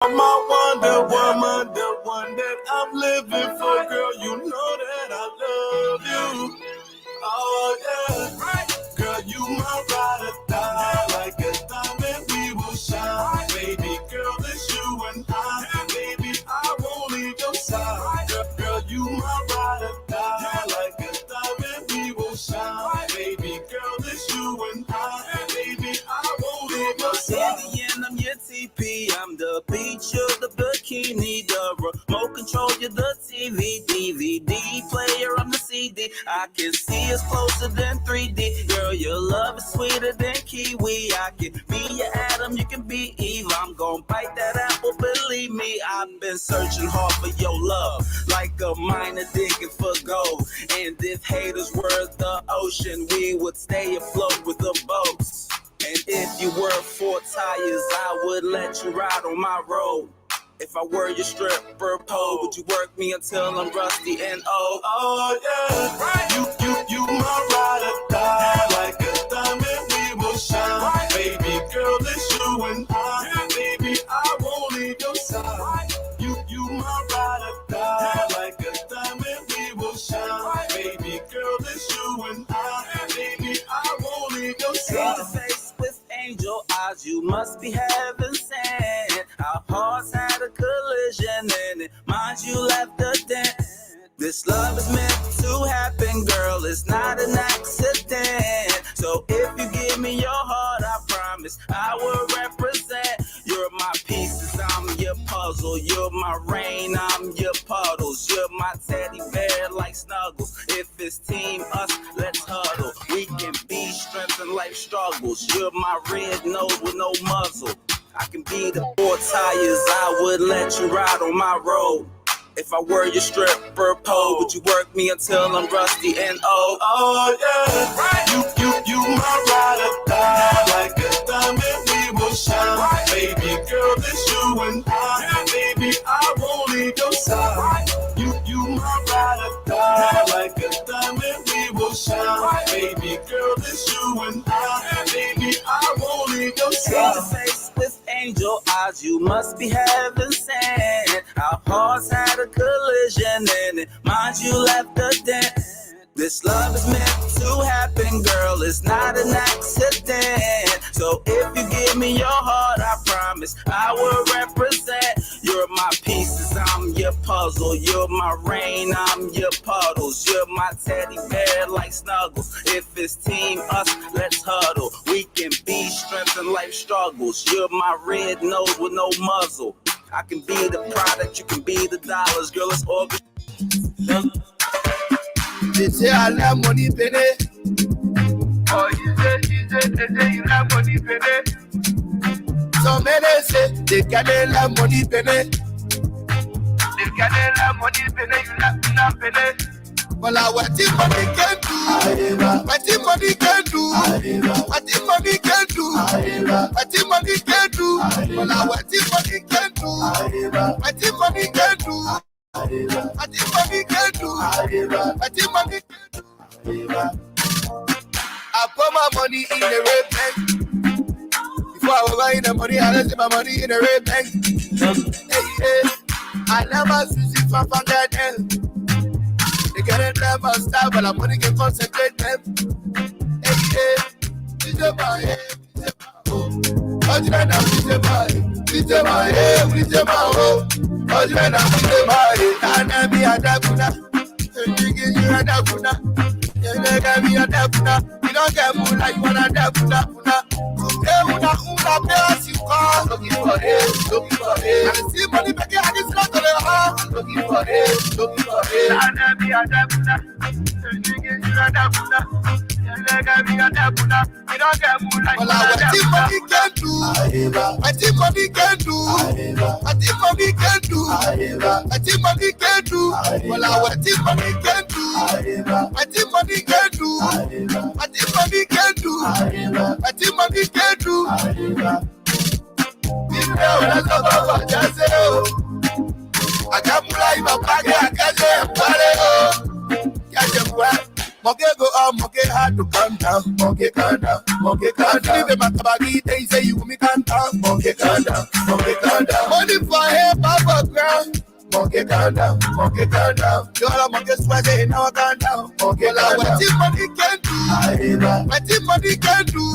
I'm my Wonder Woman, the one that I'm living for, girl. You know that I love you. Oh yeah, girl, you my ride or die. Like a diamond, we will shine. Baby girl, it's you and I. Baby, I won't leave your side. Girl, you my ride or die. Like a diamond, we will shine. Baby girl, it's you and I. Baby, I won't leave your side. In the end, I'm your TP. I'm the beach, you're the bikini, the remote control, you're the TV, DVD player, I'm the CD. I can see us closer than 3D. Girl, your love is sweeter than kiwi. I can be your Adam, you can be Eve. I'm gonna bite that apple, believe me. I've been searching hard for your love, like a miner digging for gold. And if haters were the ocean, we would stay afloat with the boats. And if you were 4 tires, I would let you ride on my road. If I were your stripper pole, would you work me until I'm rusty and old? Oh yeah, you my ride or die. Like a diamond, we will shine. Baby girl, it's you and I. Baby, I won't leave your side. You my ride or die. Like a diamond, we will shine. Baby girl, it's you and I. Baby, I won't leave your side. Face with angel eyes, you must be heaven sent. Our hearts had a collision and it, mind you, left a dent. This love is meant to happen, girl, it's not an accident. So if you give me your heart, I promise I will represent. You're my pieces, I'm your puzzle. You're my rain, I'm your puddles. You're my teddy bear like Snuggles. If it's team us, let's huddle. We can be strength in life struggles. You're my red nose with no muzzle. I can be the 4 tires, I would let you ride on my road. If I were your stripper pole, would you work me until I'm rusty and old? Oh yeah, you my ride or die. Like a diamond, we will shine. Baby girl, it's you and I. Baby, I won't leave your side. You my ride or die. Like a diamond, we will shine. Baby girl, it's you and I. Baby, I won't leave your side. Face with angel eyes, you must be heaven sent. Our hearts had a collision and it, mind you, left a dent. This love is meant to happen, girl, it's not an accident. So if you give me your heart, I promise I will represent. You're my pieces, I'm your puzzle. You're my rain, I'm your puddles. You're my teddy bear like Snuggles. If it's team us, let's huddle. We can be strength in life struggles. You're my red nose with no muzzle. I can be the product, you can be the dollars. Girl, it's all good. They say I love money, penny. Oh, you say you love money, penny. So many say they can't love money, penny. They can't love money, penny. You love penny. Well, what the money can do, what the money can do, what the money can do, what the money can do, well, what the money can do, what the money can do, what the money can do, what the money can do. I put my money in the red bank. Before I was buying the money, I left my money in the red bank. Hey, I never switch it from that. They can't drive my style, but I'm money can concentrate them. Hey, DJ my head, DJ my home. How'd you end up DJ my head, DJ my home. How'd you end up DJ my head? And I be a daguna, and you get you a daguna. You never be a daguna. You don't get more like you want a daguna. Una pass you call, looking for it. And see money back here, and it's not to the heart. Looking for it. And I be a daguna, and you get you a daguna. You never be a daguna. You don't get more like you want a daguna. What the money can do, what the money can do, what the money can do, what the money can do, well, what the money can do, what the money can do, what the money can do, what the money can do. I can't monkey go up, monkey hard to calm down. Monkey calm down, monkey calm down. Leave my tabagi, they say you me calm down. Monkey calm down, monkey calm down. Money for him, Papa ground. Monkey calm down, monkey calm down. You all monkey sweating, now calm down. Monkey calm down. What the money can do? What the money can do?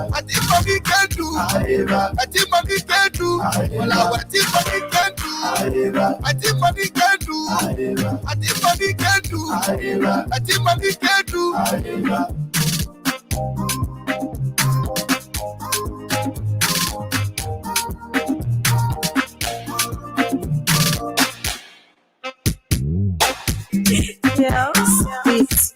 What the money can do? What the money can do? What the money can do? What the money can do? What the money can do? What the money can do? Yes.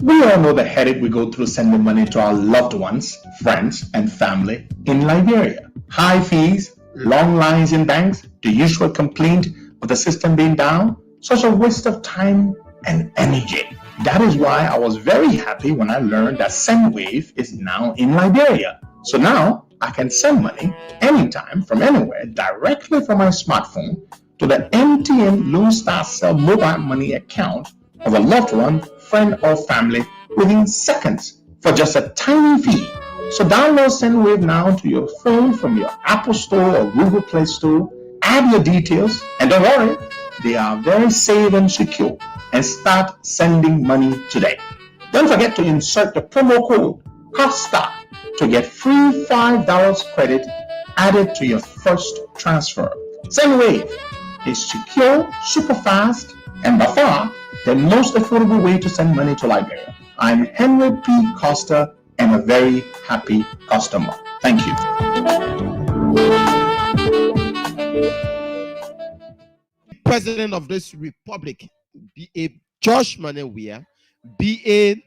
We all know the headache we go through sending money to our loved ones, friends, and family in Liberia. High fees, long lines in banks, the usual complaint of the system being down, such a waste of time and energy. That is why I was very happy when I learned that Sendwave is now in Liberia. So now I can send money anytime from anywhere directly from my smartphone to the MTN Lone Star Cell mobile money account of a loved one, friend, or family within seconds for just a tiny fee. So download Sendwave now to your phone from your Apple Store or Google Play Store. Add your details, and don't worry, they are very safe and secure, and start sending money today. Don't forget to insert the promo code Costa to get free $5 credit added to your first transfer. Sendwave is secure, super fast, and by far the most affordable way to send money to Liberia. I'm Henry P. Costa and a very happy customer. Thank you. President of this republic, be a Josh Manewia, be a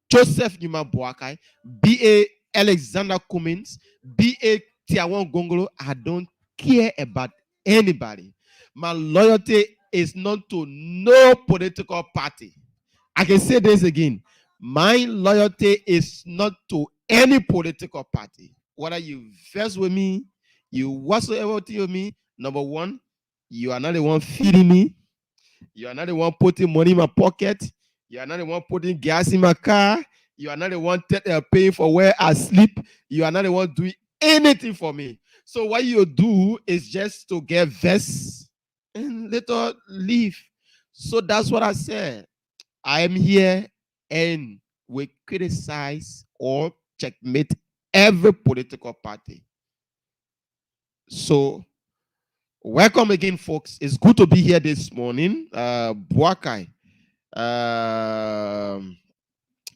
Joseph Numa Boakai, be a Alexander Cummins, be a Tiawan Gongolo, I don't care about anybody. My loyalty is not to no political party. I can say this again. My loyalty is not to any political party. Whether you verse with me, you whatsoever with me, number one, you are not the one feeding me. You are not the one putting money in my pocket. You are not the one putting gas in my car. You are not the one paying for where I sleep. You are not the one doing anything for me. So what you do is just to get vests and later leave. So that's what I said. I am here and we criticize or checkmate every political party. So welcome again, folks. It's good to be here this morning. Buakai.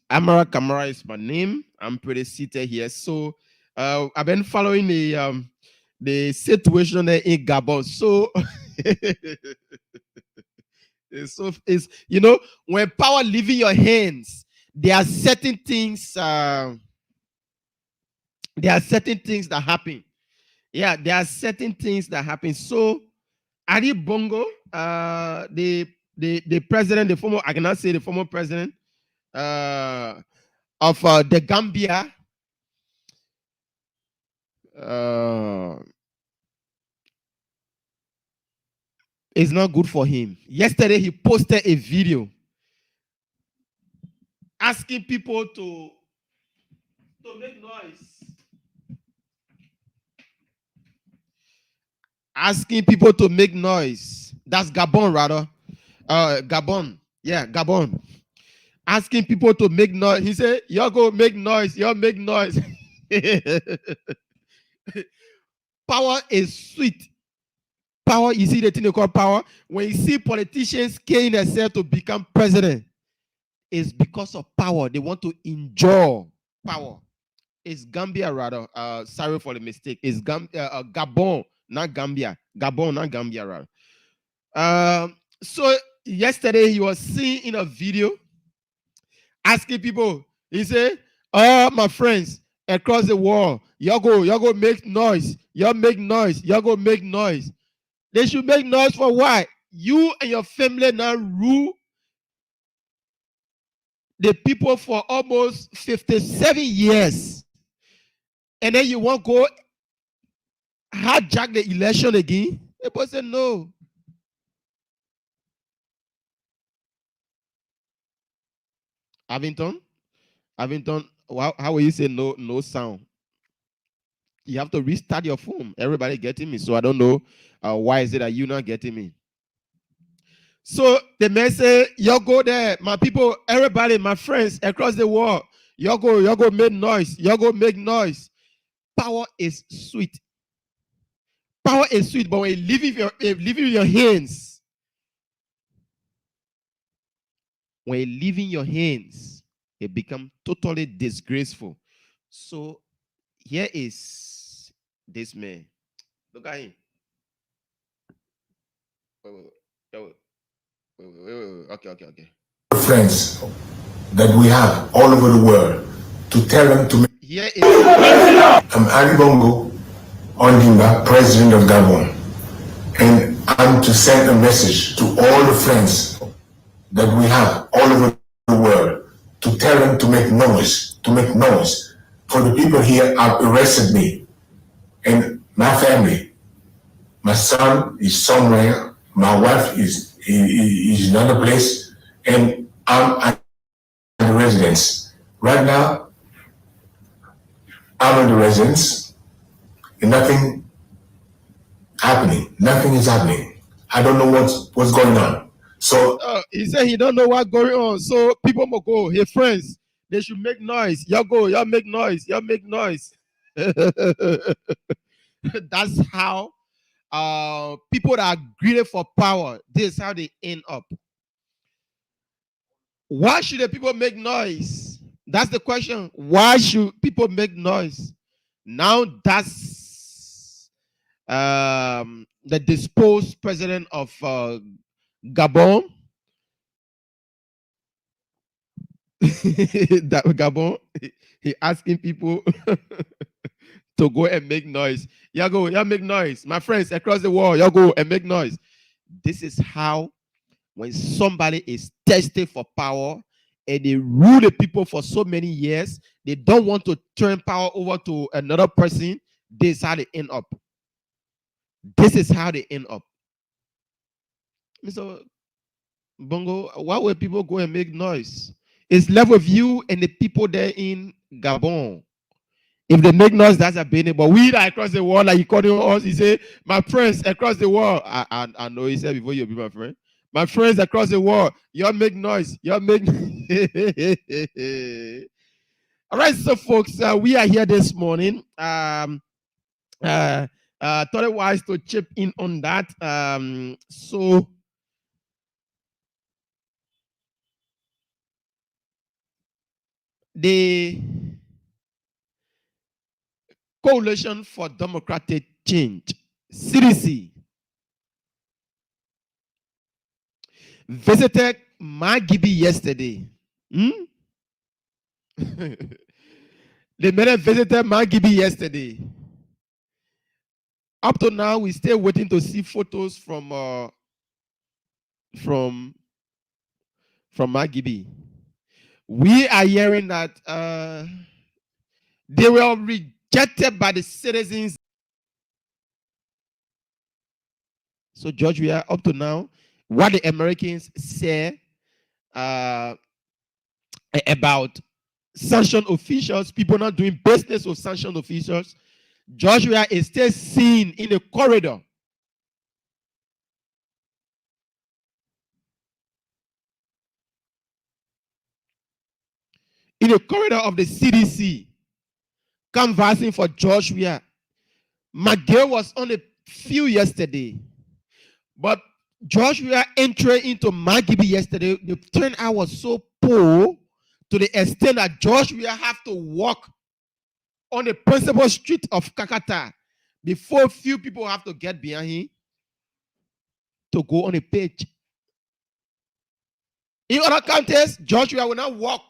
Amara Kamara is my name. I'm pretty seated here. So I've been following the situation there in Gabon. So it's you know, when power leaving your hands, there are certain things that happen. Yeah, there are certain things that happen. So Ali Bongo, the president, the former, I cannot say the former president of the Gambia, is not good for him. Yesterday, he posted a video asking people to make noise. Asking people to make noise. That's Gabon, rather. Gabon. Yeah, Gabon. Asking people to make noise. He said, y'all go make noise. Y'all make noise. Power is sweet. Power, you see the thing they call power? When you see politicians killing themselves to become president, it's because of power. They want to enjoy power. It's Gambia, rather. Sorry for the mistake. It's Gabon, not Gambia. Gabon, not Gambia, rather. So yesterday he was seen in a video asking people. He said, "Oh, my friends across the world, y'all go make noise. Y'all make noise. Y'all go make noise. They should make noise for what? You and your family now rule the people for almost 57 years. And then you want to go hijack the election again? People say no. Avington, how will you say no? No sound. You have to restart your phone. Everybody getting me? So I don't know why is it that you're not getting me. So the man say, y'all go there, my people, everybody, my friends across the world. Y'all go make noise. Y'all go make noise. Power is sweet. Power is sweet, but when you leave in your hands, it becomes totally disgraceful. So here is this man. Look at him. Wait. Okay. Friends that we have all over the world to tell them to make. Here is. I'm Ali Bongo Ondimba, President of Gabon, and I'm to send a message to all the friends that we have all over the world to tell them to make noise, For the people here have arrested me and my family. My son is somewhere, my wife is in another place, and I'm at the residence. Right now, I'm at the residence, and nothing is happening. I don't know what's going on. So he said he don't know what's going on. So people will go, hey friends, they should make noise. Y'all go, y'all make noise. That's how people that are greedy for power, this is how they end up. Why should the people make noise? That's the question. Why should people make noise? Now that's the disposed president of Gabon. Gabon, he asking people to go and make noise. Y'all make noise. My friends across the world, y'all go and make noise. This is how, when somebody is thirsty for power and they rule the people for so many years, they don't want to turn power over to another person. This is how they end up. Mr. Bongo, why would people go and make noise? It's left with you and the people there in Gabon. If they make noise, that's a business. But we that across the world, like you calling us, he say, my friends across the world. I know he said before you be my friend. My friends across the world, y'all make noise. Y'all make. All right, so folks, we are here this morning. Thought it wise to chip in on that. So the Coalition for Democratic Change, CDC, visited Magibi yesterday. They made a visitor Magibi yesterday. Up to now, we still waiting to see photos from Magibi. We are hearing that they were rejected by the citizens. So, George, we are up to now. What the Americans say about sanctioned officials, people not doing business with sanctioned officials. Joshua is still seen in the corridor. In the corridor of the CDC, canvassing for Joshua. McGill was on the field yesterday, but Joshua entering into Magibi yesterday, the turnout was so poor to the extent that Joshua have to walk on the principal street of Kakata before few people have to get behind him to go on a page. In other counties, Joshua will not walk.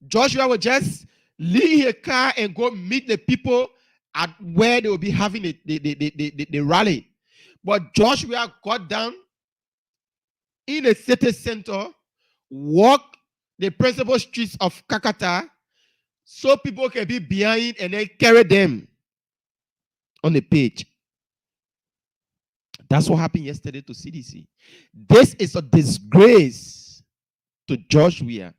Joshua will just leave a car and go meet the people at where they will be having the rally. But Joshua got down in the city center, walk the principal streets of Kakata so people can be behind and then carry them. on the page. That's what happened yesterday to CDC. This is a disgrace to George Weah.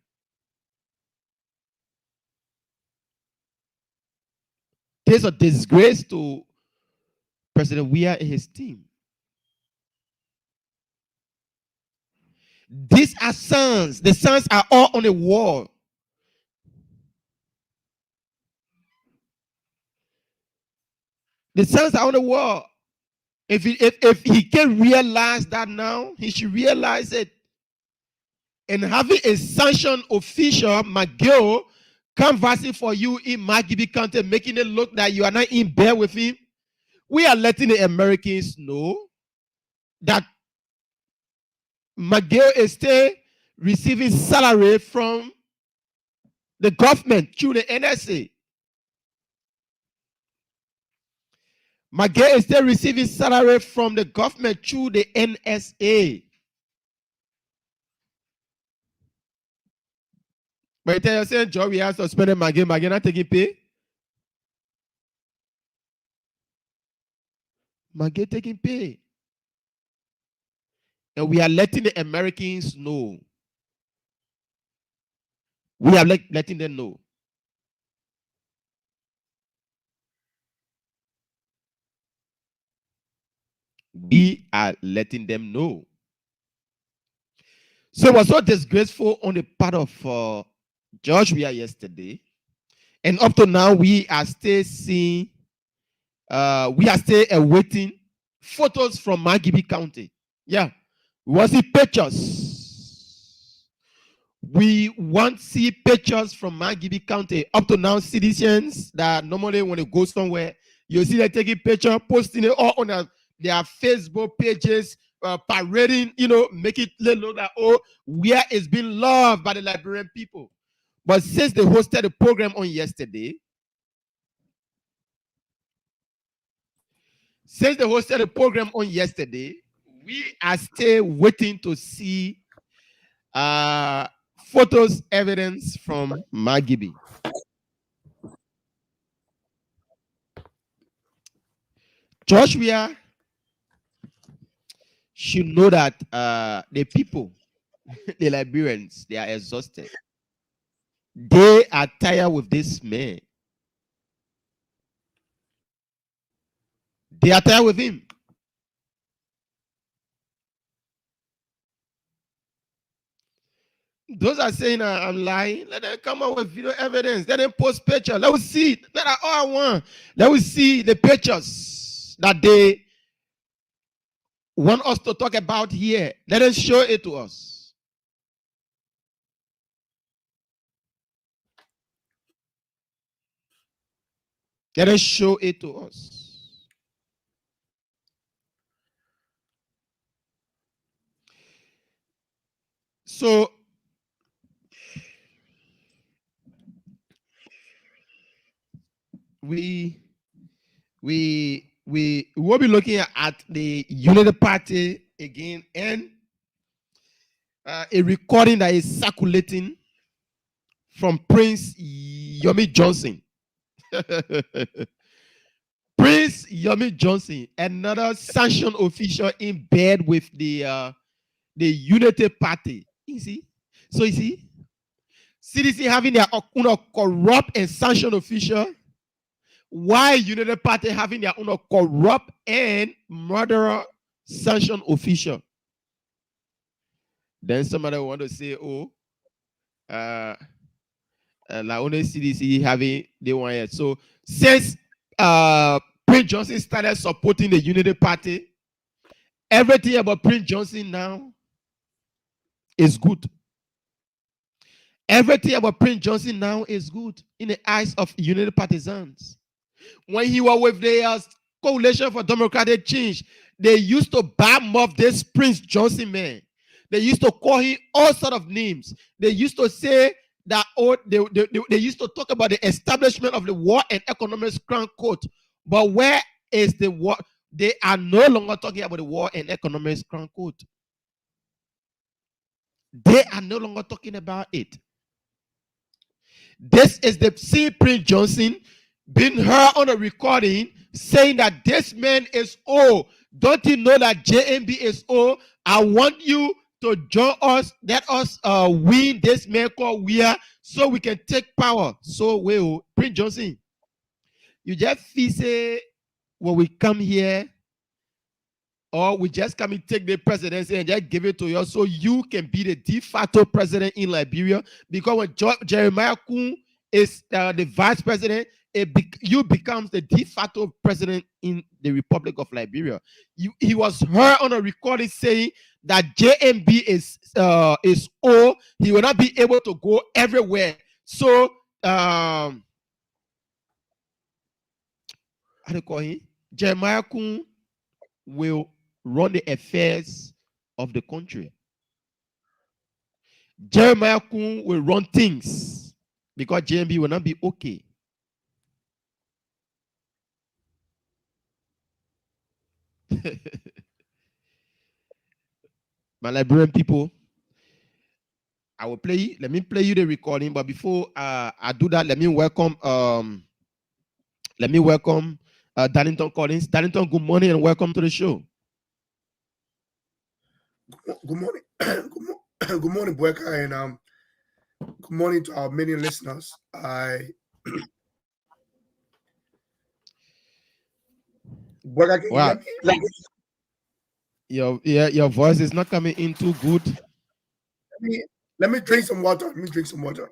This is a disgrace to President Weah and his team. These are sons. The sons are all on the wall. The sons are on the wall. If he can realize that now, he should realize it. And having a sanctioned official, McGill, canvassing for you in Magibi County, making it look that you are not in bed with him, we are letting the Americans know that McGill is still receiving salary from the government through the NSA. McGill is still receiving salary from the government through the NSA. But you tell yourself, Joe, we have suspended McGill not taking pay. McGill taking pay. And we are letting the Americans know. We are letting them know. We are letting them know. So it was so disgraceful on the part of George Weah yesterday. And up to now, we are still seeing, we are still awaiting photos from Magibi County. Yeah. We want to see pictures. We want to see pictures from Magibi County. Up to now, citizens that normally when they go somewhere, you see them taking picture, posting it all on their Facebook pages, parading, make it look like, Weah is being loved by the Liberian people. But since they hosted the program on yesterday, we are still waiting to see photos, evidence from Magibi. George Weah should know that the people, the Liberians, they are exhausted. They are tired with this man. They are tired with him. Those are saying I'm lying. Let them come up with video evidence. Let them post pictures. Let us see. That's all I want. Let us see the pictures that they want us to talk about here. Let them show it to us. Let them show it to us. So we will be looking at the Unity Party again and a recording that is circulating from Prince Yomi Johnson. Prince Yomi Johnson, another sanctioned official in bed with the Unity Party. You see? So you see, CDC having their own corrupt and sanctioned official, why Unity Party having their own corrupt and murderer sanctioned official? Then somebody want to say, like only CDC having they want it. So since Prince Johnson started supporting the Unity Party, everything about Prince Johnson now is good. Everything about Prince Johnson now is good in the eyes of Unity partisans. When he was with the Coalition for Democratic Change, they used to badmouth this Prince Johnson man. They used to call him all sorts of names. They used to say that they used to talk about the establishment of the War and Economics Crown Court. But where is the war? They are no longer talking about the War and Economics Crown Court. They are no longer talking about it. This is the same Prince Johnson being heard on a recording saying that this man is old. Don't you know that JMB is old? I want you to join us. Let us win this man called Weir so we can take power. So, well, Prince Johnson, you just feel say when we come here, or we just come and take the presidency and just give it to you so you can be the de facto president in Liberia. Because when Jeremiah Kun is the vice president, you becomes the de facto president in the Republic of Liberia. He was heard on a recording saying that JMB is old. He will not be able to go everywhere. So how do you call him? Jeremiah Kun will run the affairs of the country. Jeremiah Kun will run things because JMB will not be okay. My Liberian people, I will play. Let me play you the recording. But before I do that, let me welcome Darlington Collins. Darlington, good morning and welcome to the show. Good morning. Good morning, Bueka, and good morning to our many listeners. Bueka, can Wow. you hear me? Your voice is not coming in too good. Let me drink some water. Let me drink some water.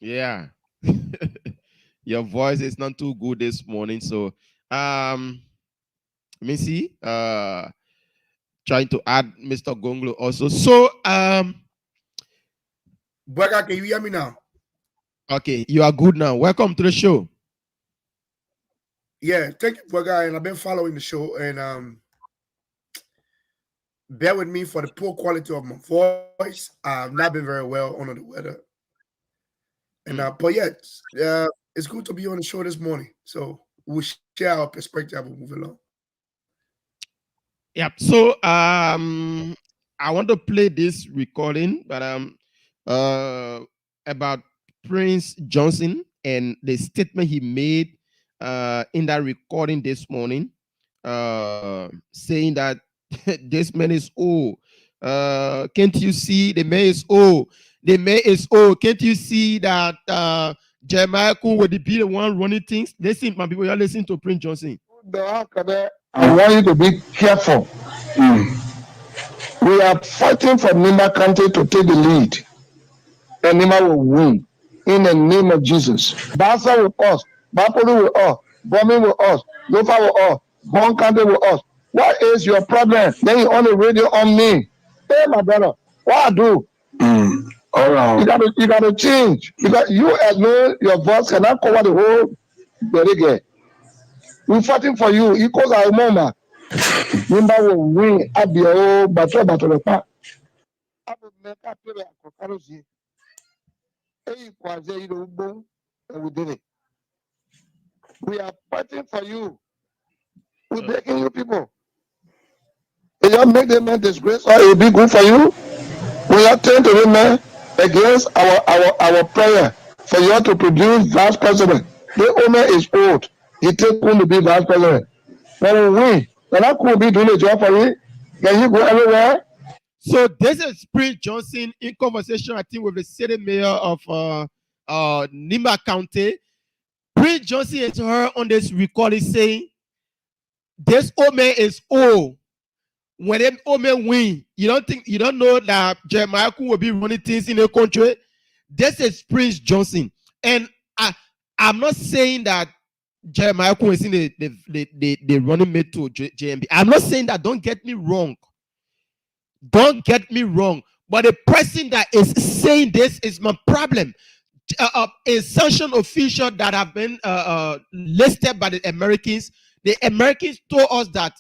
Yeah. Your voice is not too good this morning. So let me see. Trying to add Mr. Gonglo also. So Bueka, can you hear me now? okay, you are good now. Welcome to the show. Yeah, thank you, Bueka, and I've been following the show, and bear with me for the poor quality of my voice. I've not been very well under the weather. And but yeah, it's good to be on the show this morning. So we'll share our perspective and move along. Yeah. So I want to play this recording, but about Prince Johnson and the statement he made in that recording this morning, saying that this man is old. Can't you see the man is old? The man is old. Can't you see that Jeremiah Kun will be the one running things? Listen, my people, you're listening to Prince Johnson. I want you to be careful. We are fighting for Nima County to take the lead. And Nima will win. In the name of Jesus. Basa with us. Bapolu with us. Bombing with us. Lofa with us. Bon County with us. What is your problem? Then you on the radio on me. Hey, my brother. What I do? All right. You gotta change. Because you alone, your voice cannot cover the whole Berege. We're fighting for you. Equals our mama. Nimba will win at the old battle. We did it. We are fighting for you. We're begging you people. Will you make them a disgrace or it will be good for you? We are turning to the man against our prayer for you to produce vice president. The owner is old. He take him to be vice president. When we win, then I could be doing a job for you. Can you go everywhere? So this is Prince Johnson in conversation, I think, with the city mayor of Nima County. Prince Johnson is heard on this recording saying, this old man is old. When them old men win, you don't know that Jeremiah Kun will be running things in the country. This is Prince Johnson. And I'm not saying that Jeremiah Kun is in the running mate to JMB. I'm not saying that, don't get me wrong. Don't get me wrong. But the person that is saying this is my problem. A sanctioned official that have been listed by the Americans told us that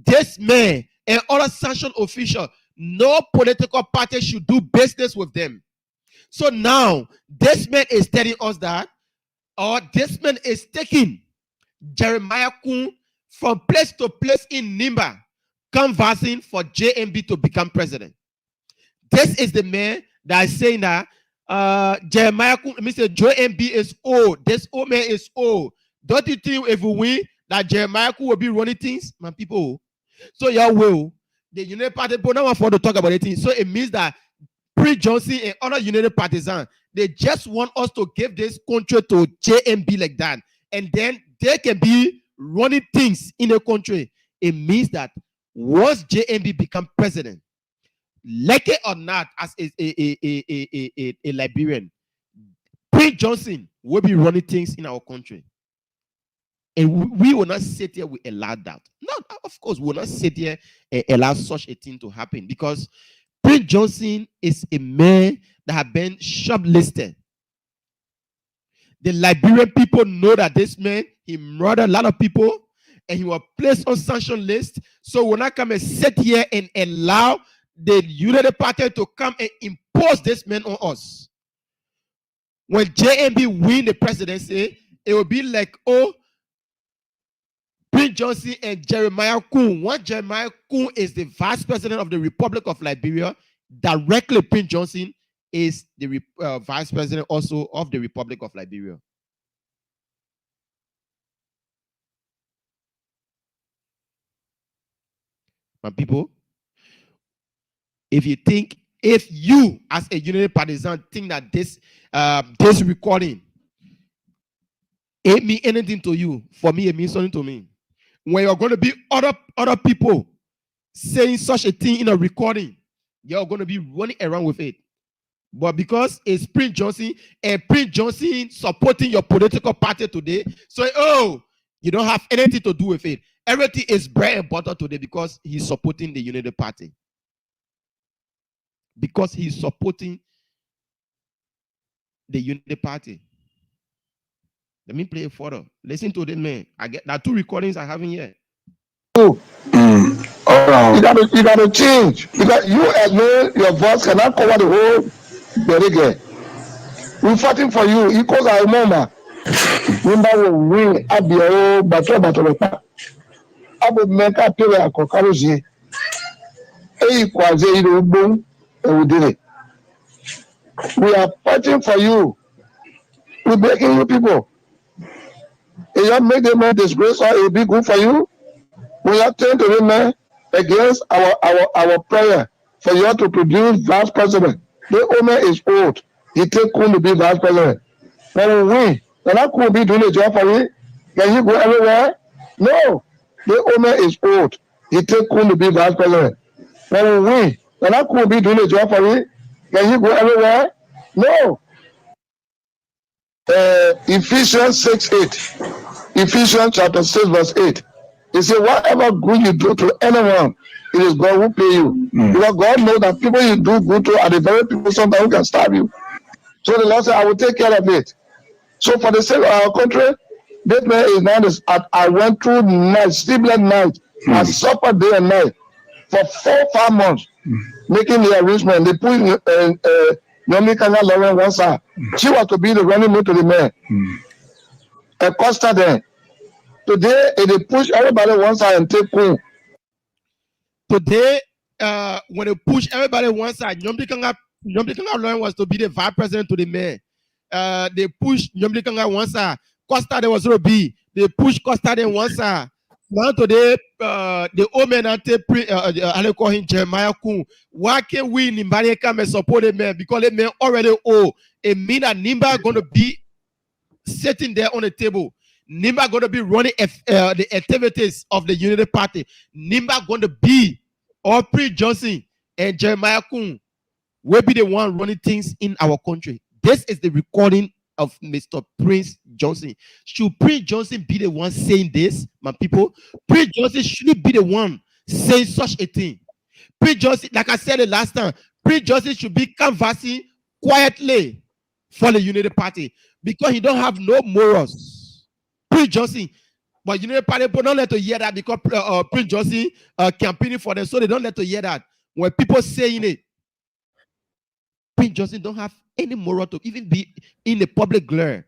this man and other sanctioned official, no political party should do business with them. So now this man is telling us that, or this man is taking Jeremiah Kun from place to place in Nimba, canvassing for JMB to become president. This is the man that is saying that Jeremiah Kun, Mr. JMB is old. This old man is old. Don't you think if we win, that Jeremiah will be running things, my people. So your will, the United Party, but now I want to talk about it. So it means that Prince Johnson and other United Partisans, they just want us to give this country to JMB like that, and then they can be running things in the country. It means that once JMB become president, like it or not, as a Liberian, Prince Johnson will be running things in our country. And we will not sit here, we allow that. No, of course, we will not sit here and allow such a thing to happen, because Prince Johnson is a man that has been shortlisted. The Liberian people know that this man, he murdered a lot of people, and he was placed on sanction list. So we're not come and sit here and allow the United Party to come and impose this man on us. When JMB win the presidency, it will be like, oh, Prince Johnson and Jeremiah Kun. One Jeremiah Kun is the vice president of the Republic of Liberia. Directly, Prince Johnson is the vice president also of the Republic of Liberia. My people, if you as a United Partisan think that this recording it mean anything to you, for me it means something to me. When you're going to be other people saying such a thing in a recording, you're going to be running around with it. But because it's Prince Johnson, and Prince Johnson supporting your political party today, so you don't have anything to do with it. Everything is bread and butter today because he's supporting the United Party. Because he's supporting the United Party. Let me play a photo. Listen to the man. I get that 2 recordings I have in here. You gotta change. Because you alone, your voice cannot cover the whole Berege. We're fighting for you. Because I remember when I will win at the old battle. I would make a pay a cocarosi. And we did it. We are fighting for you. We're begging you people. If you make them a disgrace, or it will be good for you. We have turned to them against our prayer for you to produce vice president. The owner is old. He take Kun to be vice president. When we win, then I could be doing a job for you. Can you go everywhere? No. The owner is old. He take Kun to be vice president. When we win, then I could be doing a job for you. Can you go everywhere? No. Ephesians 6:8. Ephesians chapter 6 verse 8. He said, whatever good you do to anyone, it is God who pay you. Because God knows that people you do good to are the very people sometimes who can stab you. So the Lord said, I will take care of it. So for the sake of our country, this man is now, I went through night, sleepless night, I suffered day and night for 4-5 months, making the arrangement. They put Yomi Kanga Lauren one side. She was to be the running mate to the man. And Costa then. Today, they push everybody one side and take Kun. Today, when they push everybody one side, Yomi Kanga Lauren was to be the vice president to the mayor. They push Yomi Kanga one side. Costa there was to be. They push Costa then one side. Now today, the old man I call him Jeremiah Kun. Why can't we Nimbari come and support the man? Because the man already owe. It means that Nimba going to be sitting there on the table. Nimba going to be running the activities of the Unity Party. Nimba going to be, or Prince Johnson and Jeremiah Kun will be the one running things in our country. This is the recording of Mr. Prince Johnson. Should Prince Johnson be the one saying this, my people? Prince Johnson shouldn't be the one saying such a thing. Prince Johnson, like I said the last time, Prince Johnson should be canvassing quietly for the Unity Party because he don't have no morals. Prince Johnson, but Unity Party people don't let to hear that because Prince Johnson campaigning for them, so they don't let to hear that when people saying it. Prince Johnson don't have any moral to even be in the public glare.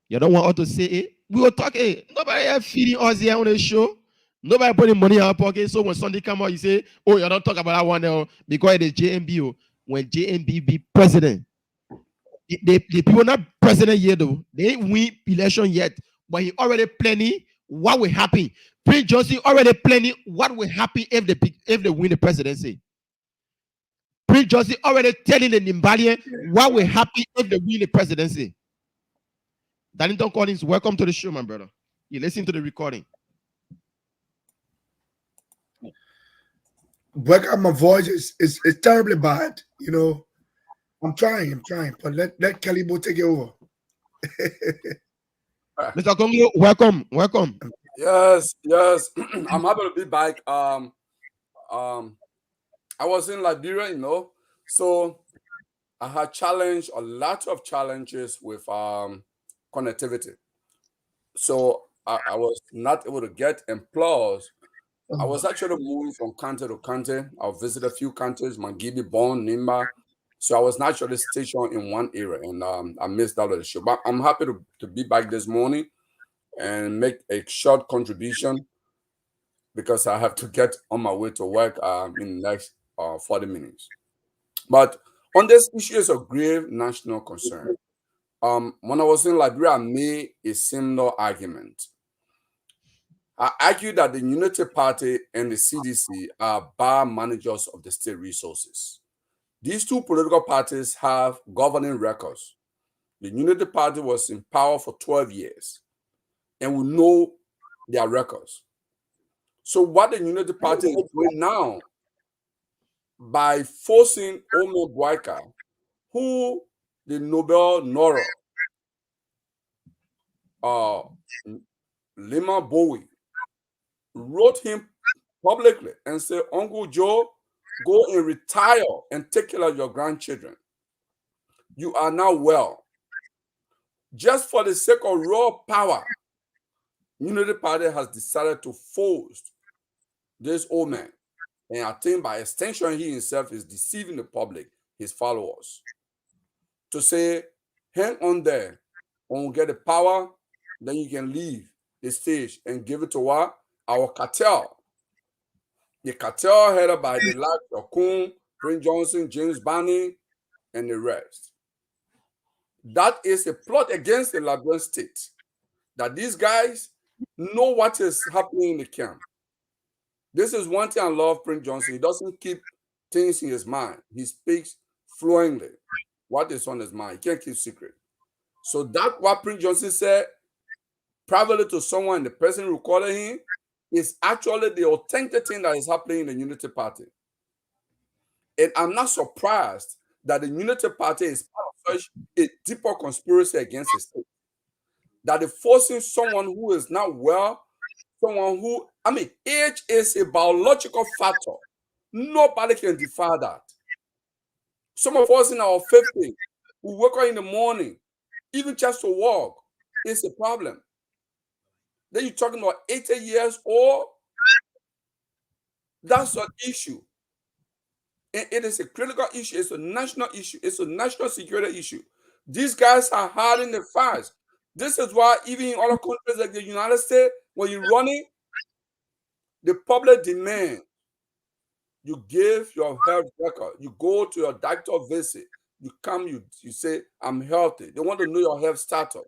You don't want us to say it. We will talk it. Nobody is feeding us here on the show. Nobody putting money in our pocket. So when Sunday come out, you say, oh, you don't talk about that one now because it is JMB. When JMB be president, the people not president yet though. They ain't win election yet. but he already planning what will happen. Prince Johnson already planning what will happen if they win the presidency. Prince Johnson already telling the Nimbalian what will happen if they win the presidency. Darlington Collins, welcome to the show, my brother. You listen to the recording. Work out my voice is terribly bad. You know, I'm trying, but let Kelly Bo take it over. Mr. Congo, welcome. Yes. I'm happy to be back. I was in Liberia, you know, so I had a lot of challenges with connectivity. So I was not able to get employees. I was actually moving from country to country. I visited a few countries, Mangibi, Bon, Nimba. So I was not actually stationed in one area, and I missed out on the show. But I'm happy to be back this morning and make a short contribution because I have to get on my way to work in the next 40 minutes. But on this issue is of grave national concern. When I was in Liberia, I made a similar argument. I argue that the Unity Party and the CDC are bad managers of the state resources. These two political parties have governing records. The Unity Party was in power for 12 years, and we know their records. So what the Unity Party is doing now, by forcing Ome Boyka, who the Nobel Nora, Lima Bowie, wrote him publicly and said, Uncle Joe, go and retire and take care of your grandchildren. You are now well. Just for the sake of raw power, Unity Party has decided to force this old man. And I think by extension, he himself is deceiving the public, his followers, to say, hang on there, when we get the power, then you can leave the stage and give it to what? Our cartel. The cartel headed by the likes of Kuhn, Prince Johnson, James Barney, and the rest. That is a plot against the Liberian state. That these guys know what is happening in the camp. This is one thing I love Prince Johnson. He doesn't keep things in his mind. He speaks fluently what is on his mind. He can't keep secret. So that what Prince Johnson said privately to someone, the person recorded him, is actually the authentic thing that is happening in the Unity Party. And I'm not surprised that the Unity Party is part of such a deeper conspiracy against the state. That they're forcing someone who is not well, someone who, age is a biological factor. Nobody can defy that. Some of us in our 50s who wake up in the morning, even just to walk, is a problem. Then you're talking about 80 years old. That's an issue. And it is a critical issue. It's a national issue. It's a national security issue. These guys are hiding the facts. This is why even in other countries like the United States, when you're running, the public demand you give your health record. You go to your doctor visit. You come, you say, I'm healthy. They want to know your health status.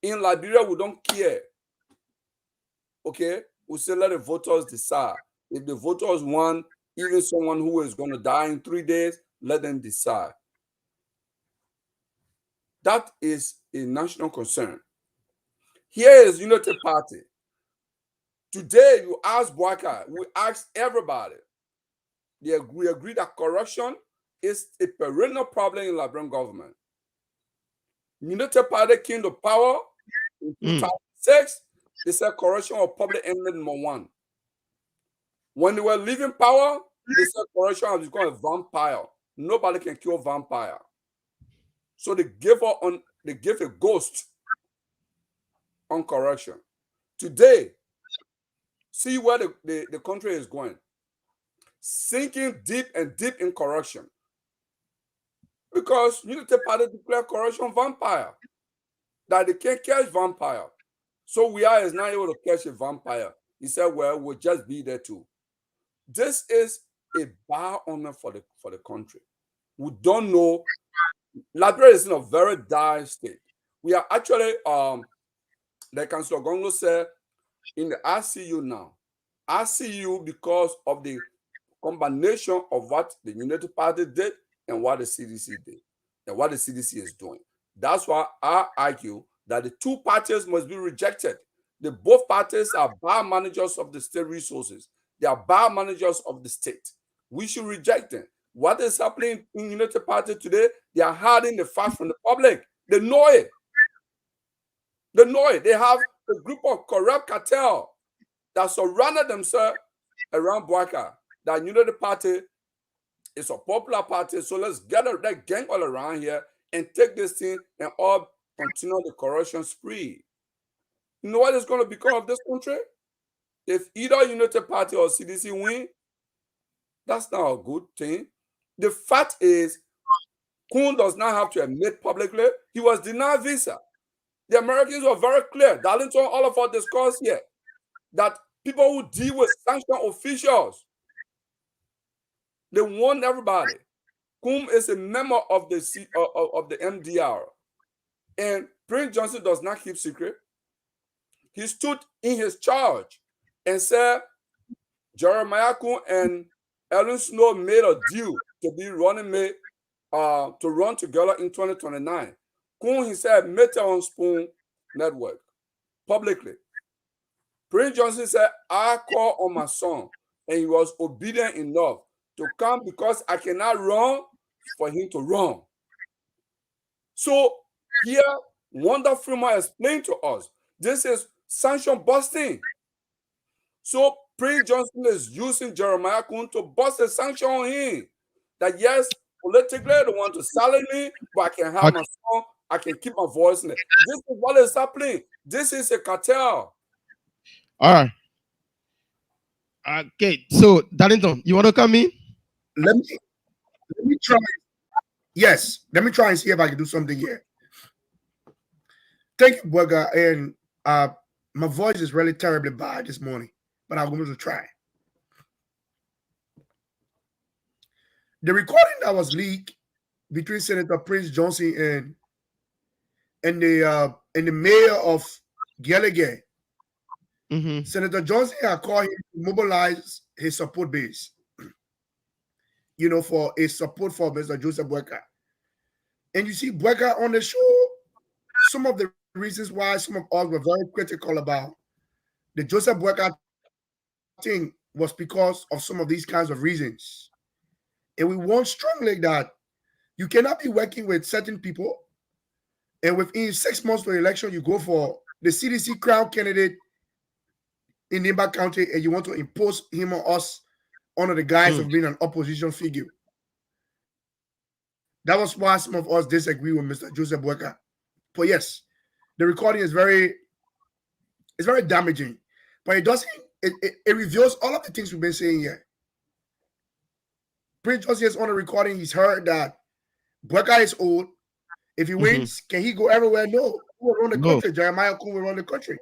In Liberia, we don't care. Okay? We say let the voters decide. If the voters want even someone who is going to die in 3 days, let them decide. That is a national concern. Here is Unity Party. Today, you ask Boyka, we ask everybody. We agree that corruption is a perennial problem in Liberian government. Unity Party came to power in 2006. They said corruption was public enemy number one. When they were leaving power, they said corruption has become a vampire. Nobody can kill vampire. So they gave a ghost on corruption. Today, see where the country is going. Sinking deep and deep in corruption. Because Unity Party declared corruption vampire. That they can't catch vampire. So we is not able to catch a vampire. He said, well, we'll just be there too. This is a bad honor for the country. We don't know. Liberia is in a very dire state. We are actually like Councillor Gongo said, in the ICU now. ICU because of the combination of what the United Party did and what the CDC did and what the CDC is doing. That's why I argue that the two parties must be rejected. The both parties are bar managers of the state resources. They are bar managers of the state. We should reject them. What is happening in United Party today? They are hiding the fact from the public. They know it. They know it. They have a group of corrupt cartel that surrounded themselves around Boakai. That United Party is a popular party, so let's gather that gang all around here and take this thing and all continue the corruption spree. You know what is going to become of this country? If either United Party or CDC win, that's not a good thing. The fact is, Kun does not have to admit publicly he was denied visa. The Americans were very clear. Darlington, all of us discussed here that people who deal with sanctioned officials, they warn everybody. Kun is a member of the MDR, and Prince Johnson does not keep secret. He stood in his charge and said Jeremiah Kun and Ellen Snow made a deal to be running mate to run together in 2029. Kun, he said, met on Spoon Network publicly. Prince Johnson said, I call on my son, and he was obedient enough to come because I cannot run for him to run. So here, Wanda Freeman explained to us, this is sanction busting. So Prince Johnson is using Jeremiah Kun to bust a sanction on him. That yes, politically they want to silence me, but I can have my song, I can keep my voice in it. This is what is happening. This is a cartel. All right. Okay, so Darlington, you want to come in? Let me try. Yes, let me try and see if I can do something here. Thank you, Burger. And my voice is really terribly bad this morning, but I'm going to try. The recording that was leaked between Senator Prince Johnson and the mayor of Gallagher, Senator Johnson had called him to mobilize his support base, for a support for Mr. Joseph Boakai. And you see Boakai on the show, some of the reasons why some of us were very critical about the Joseph Boakai thing was because of some of these kinds of reasons. And we want strongly that you cannot be working with certain people and within 6 months to the election, you go for the CDC crown candidate in Nimba County and you want to impose him on us under the guise of being an opposition figure. That was why some of us disagree with Mr. Joseph Boakai. But yes, the recording is very damaging. But it reveals all of the things we've been saying here. Prince Johnson is on the recording. He's heard that Boakai is old. If he wins, can he go everywhere? No. Who will run the country? Jeremiah Kun will run the country.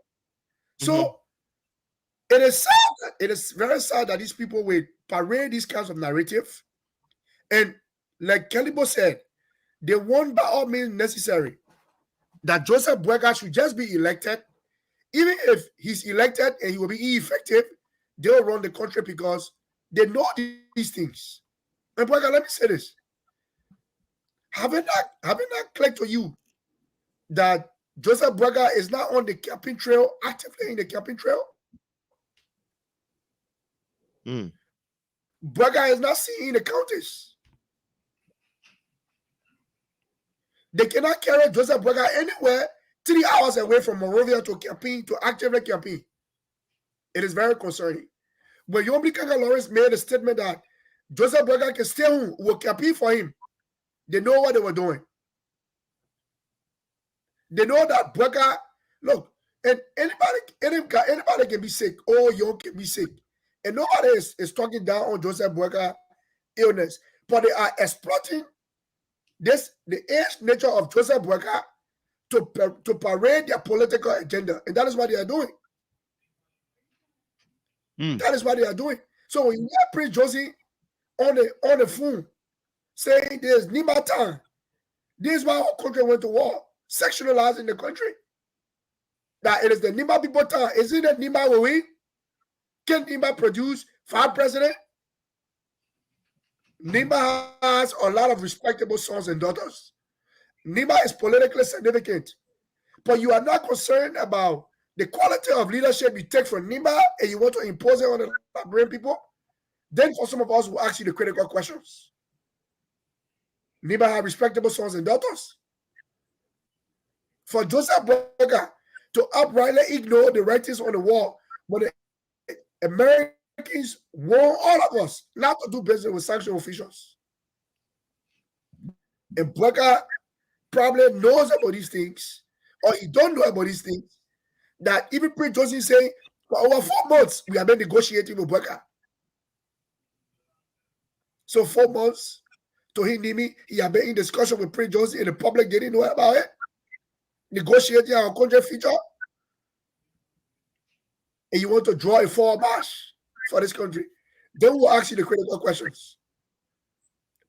So it is sad. It is very sad that these people will parade these kinds of narrative. And like Kellybo said, they want by all means necessary that Joseph Boakai should just be elected. Even if he's elected and he will be ineffective, they'll run the country because they know these things. And Boakai, let me say this. Haven't I clicked to you that Joseph Boakai is not on the campaign trail, actively in the campaign trail? Boakai is not seeing the counties. They cannot carry Joseph Boakai anywhere 3 hours away from Monrovia to actively campaign. It is very concerning. When Yombi Kanga Lawrence made a statement that Joseph Boakai can stay home, will campaign for him, they know what they were doing. They know that Boakai, look, and anybody can be sick, or you can be sick. And nobody is talking down on Joseph Boakai illness. But they are exploiting the age nature of Joseph Boakai to parade their political agenda. And that is what they are doing. That is what they are doing. So when you hear Prince Johnson on the phone saying there's Nima time, this is why our country went to war, sectionalizing the country. that it is the Nima people town. Is it the Nima will win? Can Nima produce 5 presidents? Nima has a lot of respectable sons and daughters. Nima is politically significant. But you are not concerned about the quality of leadership you take from Nima and you want to impose it on the Liberian people. Then for some of us, we'll ask you the critical questions. Nima has respectable sons and daughters. For Joseph Burger to uprightly ignore the writings on the wall when the Americans warn all of us not to do business with sanctioned officials. And Burger probably knows about these things, or he don't know about these things, that even Prince Johnson saying, for over 4 months, we have been negotiating with Burger. So 4 months, to him, he had been in discussion with Prince Johnson and the public didn't know about it. Negotiating our country future, and you want to draw a forward march for this country, then we'll ask you the critical questions.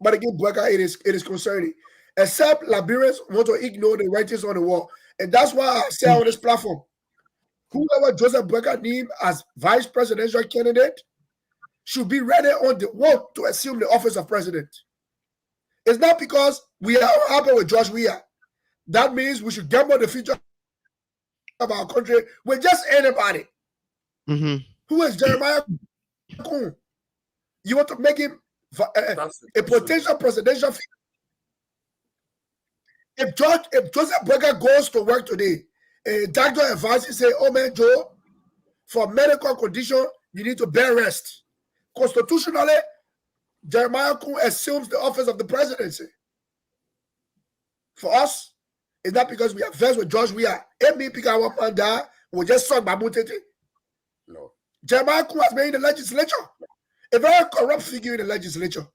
But again, Burger, it is concerning. Except Liberians want to ignore the writings on the wall. And that's why I say on this platform, whoever Joseph Burger named as vice presidential candidate should be ready on the wall to assume the office of president. It's not because we are happy with George Weah. That means we should gamble the future of our country with just anybody. Who is Jeremiah Kuhn? You want to make him a potential presidential figure? If Joseph Burger goes to work today, a doctor advises say, "Oh man, Joe, for medical condition, you need to bed rest." Constitutionally, Jeremiah Kuhn assumes the office of the presidency. For us, it's not because we are versed with George Weah. If me pick our man there, we just saw Babutete. No. Jeremiah Kuhn has been in the legislature. A very corrupt figure in the legislature.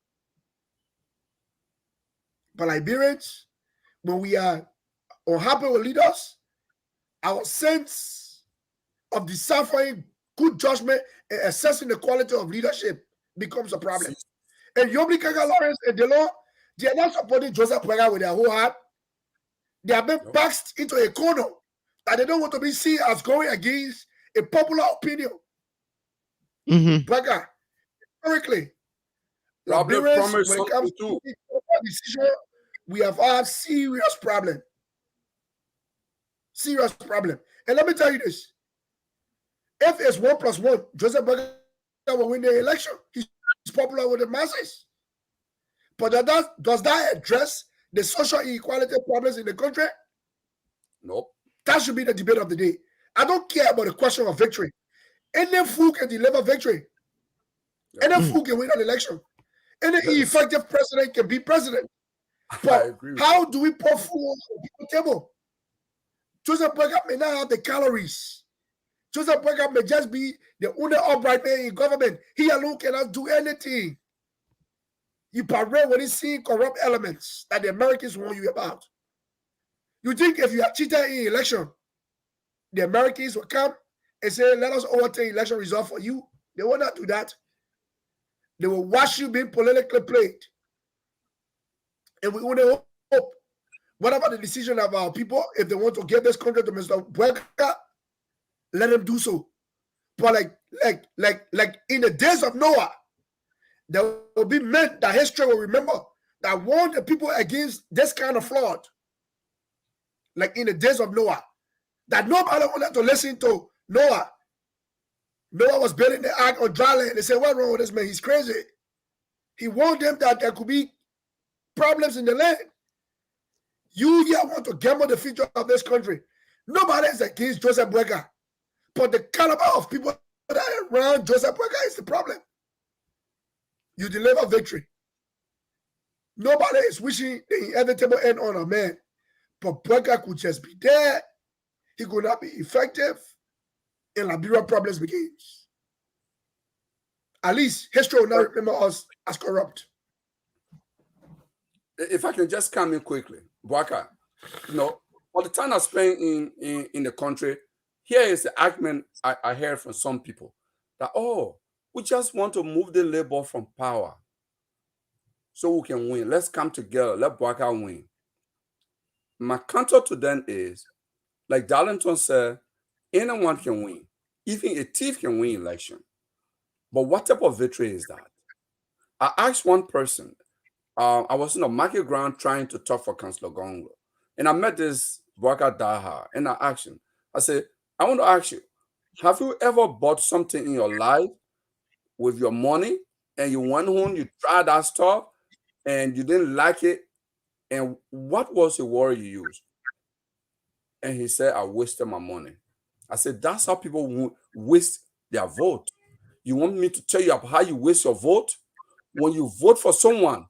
But Liberians, when we are unhappy with leaders, our sense of deciphering good judgment and assessing the quality of leadership becomes a problem. And Yobli Kanga Lawrence and Delon, they are not supporting Joseph Burger with their whole heart. They have been boxed into a corner that they don't want to be seen as going against a popular opinion. Burger, historically, Liberians, when it comes to decision, we have had serious problem. Serious problem. And let me tell you this. If it's 1+1, Joseph Burger will win the election. He's popular with the masses. But does that address the social inequality problems in the country? Nope. That should be the debate of the day. I don't care about the question of victory. Any fool can deliver victory. Any fool can win an election. Any effective president can be president. But how do we put food on the table? Joseph Burger may not have the calories. Joseph Burger may just be the only upright man in government. He alone cannot do anything. You parade when you see corrupt elements that the Americans warn you about. You think if you are cheated in election, the Americans will come and say, "Let us overturn election result for you"? They will not do that. They will watch you being politically played. And we only hope, whatever the decision of our people, if they want to give this country to Mr. Burger, let them do so. But like in the days of Noah, there will be men that history will remember that warned the people against this kind of fraud. Like in the days of Noah, that nobody wanted to listen to Noah. Noah was building the ark on dry land. They said, "What's wrong with this man? He's crazy." He warned them that there could be problems in the land. You here want to gamble the future of this country. Nobody is against Joseph Burger. But the caliber of people that are around Joseph Burger is the problem. You deliver victory. Nobody is wishing the inevitable end on a man. But Burger could just be there. He could not be effective. And Liberia problems begins. At least history will not remember us as corrupt. If I can just come in quickly, Bwaka, for the time I spent in the country, here is the argument I heard from some people that, we just want to move the labor from power so we can win. Let's come together. Let Bwaka win. My counter to them is, like Darlington said, Anyone can win. Even a thief can win election. But what type of victory is that? I asked one person, I was in a market ground trying to talk for Councillor Gongo. And I met this Bwaka Daha. And I asked him, I said, I want to ask you, have you ever bought something in your life with your money and you went home, you tried that stuff and you didn't like it? And what was the word you used? And he said, I wasted my money. I said, that's how people waste their vote. You want me to tell you about how you waste your vote? When you vote for someone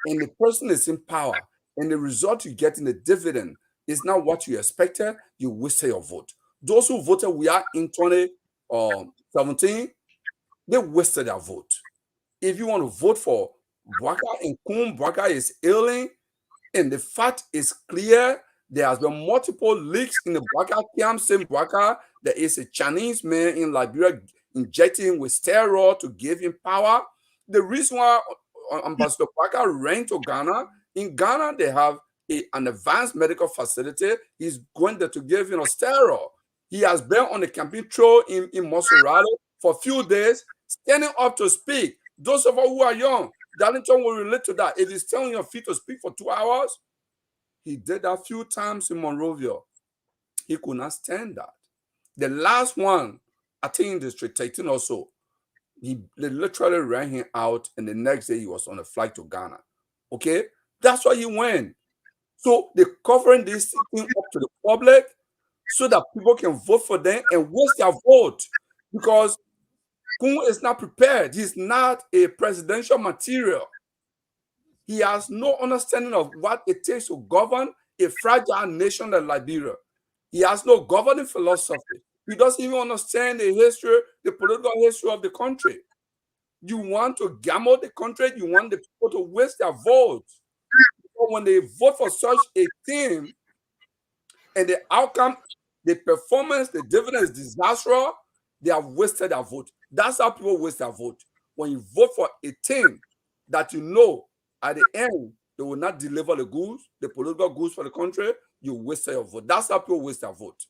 and the person is in power and the result you get in the dividend is not what you expected, you wasted your vote. Those who voted we are in 2017, they wasted their vote. If you want to vote for Bwaka and Kum, Bwaka is ailing, and the fact is clear. There has been multiple leaks in the Bwaka camp, same Bwaka. There is a Chinese man in Liberia injecting with steroid to give him power. The reason why Ambassador Bwaka ran to Ghana, in Ghana they have an advanced medical facility. He's going there to give steroid. He has been on the campaign trail in Montserrat for a few days, standing up to speak. Those of us who are young, Darlington will relate to that. If he's telling your feet to speak for 2 hours, he did that a few times in Monrovia. He could not stand that. The last one, I think in District 18 also, they literally ran him out, and the next day he was on a flight to Ghana. Okay? That's why he went. So they're covering this thing up to the public so that people can vote for them and waste their vote. Because Kung is not prepared. He's not a presidential material. He has no understanding of what it takes to govern a fragile nation like Liberia. He has no governing philosophy. He doesn't even understand the history, the political history of the country. You want to gamble the country, you want the people to waste their votes. But when they vote for such a team and the outcome, the performance, the dividend is disastrous, they have wasted their vote. That's how people waste their vote. When you vote for a team that you know at the end they will not deliver the goods, the political goods for the country, you wasted your vote. That's how people waste their vote.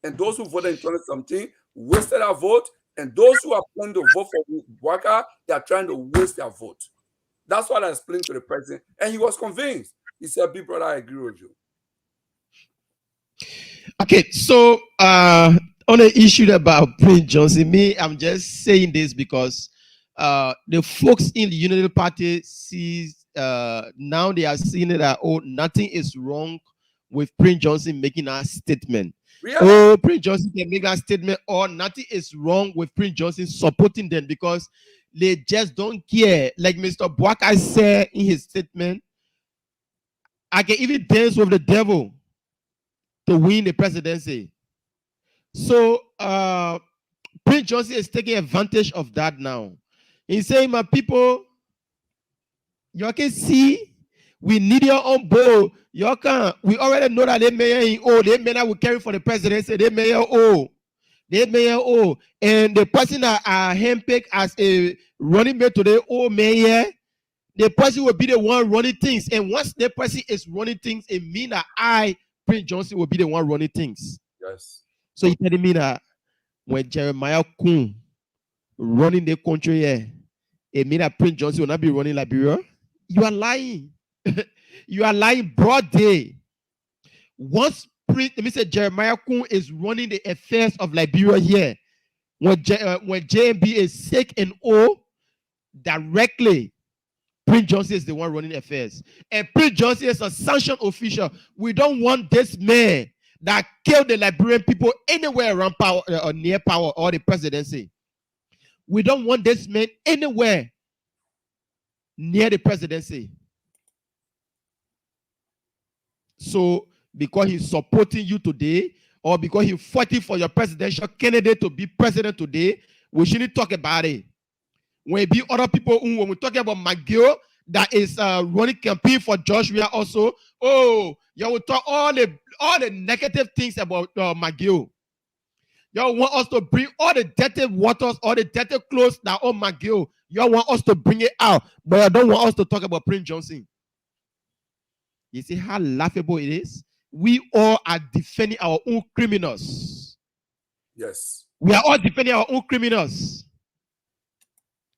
And those who voted in 2017 wasted their vote, and those who are planning to vote for Bwaka, they are trying to waste their vote. That's what I explained to the president, and he was convinced. He said, "Big brother, I agree with you." Okay, so on the issue about Prince Johnson, I'm just saying this because the folks in the Unity Party sees now they are seeing that nothing is wrong with Prince Johnson making a statement. Really? Prince Johnson can make a statement, or nothing is wrong with Prince Johnson supporting them because they just don't care. Like Mr. Bwaka said in his statement, I can even dance with the devil to win the presidency. So Prince Johnson is taking advantage of that now. He's saying, my people, you can see we need you on board. You can. We already know that they may will carry for the presidency. They may and the person that are handpicked as a running mate to the old mayor, the person will be the one running things. And once the person is running things, it means that Prince Johnson, will be the one running things. Yes. So you telling me that when Jeremiah Kun running the country here, it means that Prince Johnson will not be running Liberia? You are lying. You are lying broad day. Once Jeremiah Kun is running the affairs of Liberia here, when JMB is sick and old, directly, Prince Johnson is the one running affairs. And Prince Johnson is a sanctioned official. We don't want this man that killed the Liberian people anywhere around power or near power or the presidency. We don't want this man anywhere near the presidency. So, because he's supporting you today, or because he's fighting for your presidential candidate to be president today, we shouldn't talk about it. When it be other people, when we talk about McGill that is running campaign for George Weah also, you will talk all the negative things about McGill. Y'all want us to bring all the dirty waters, all the dirty clothes that on McGill. Y'all want us to bring it out, but you don't want us to talk about Prince Johnson. You see how laughable it is? We all are defending our own criminals. Yes. We are all defending our own criminals.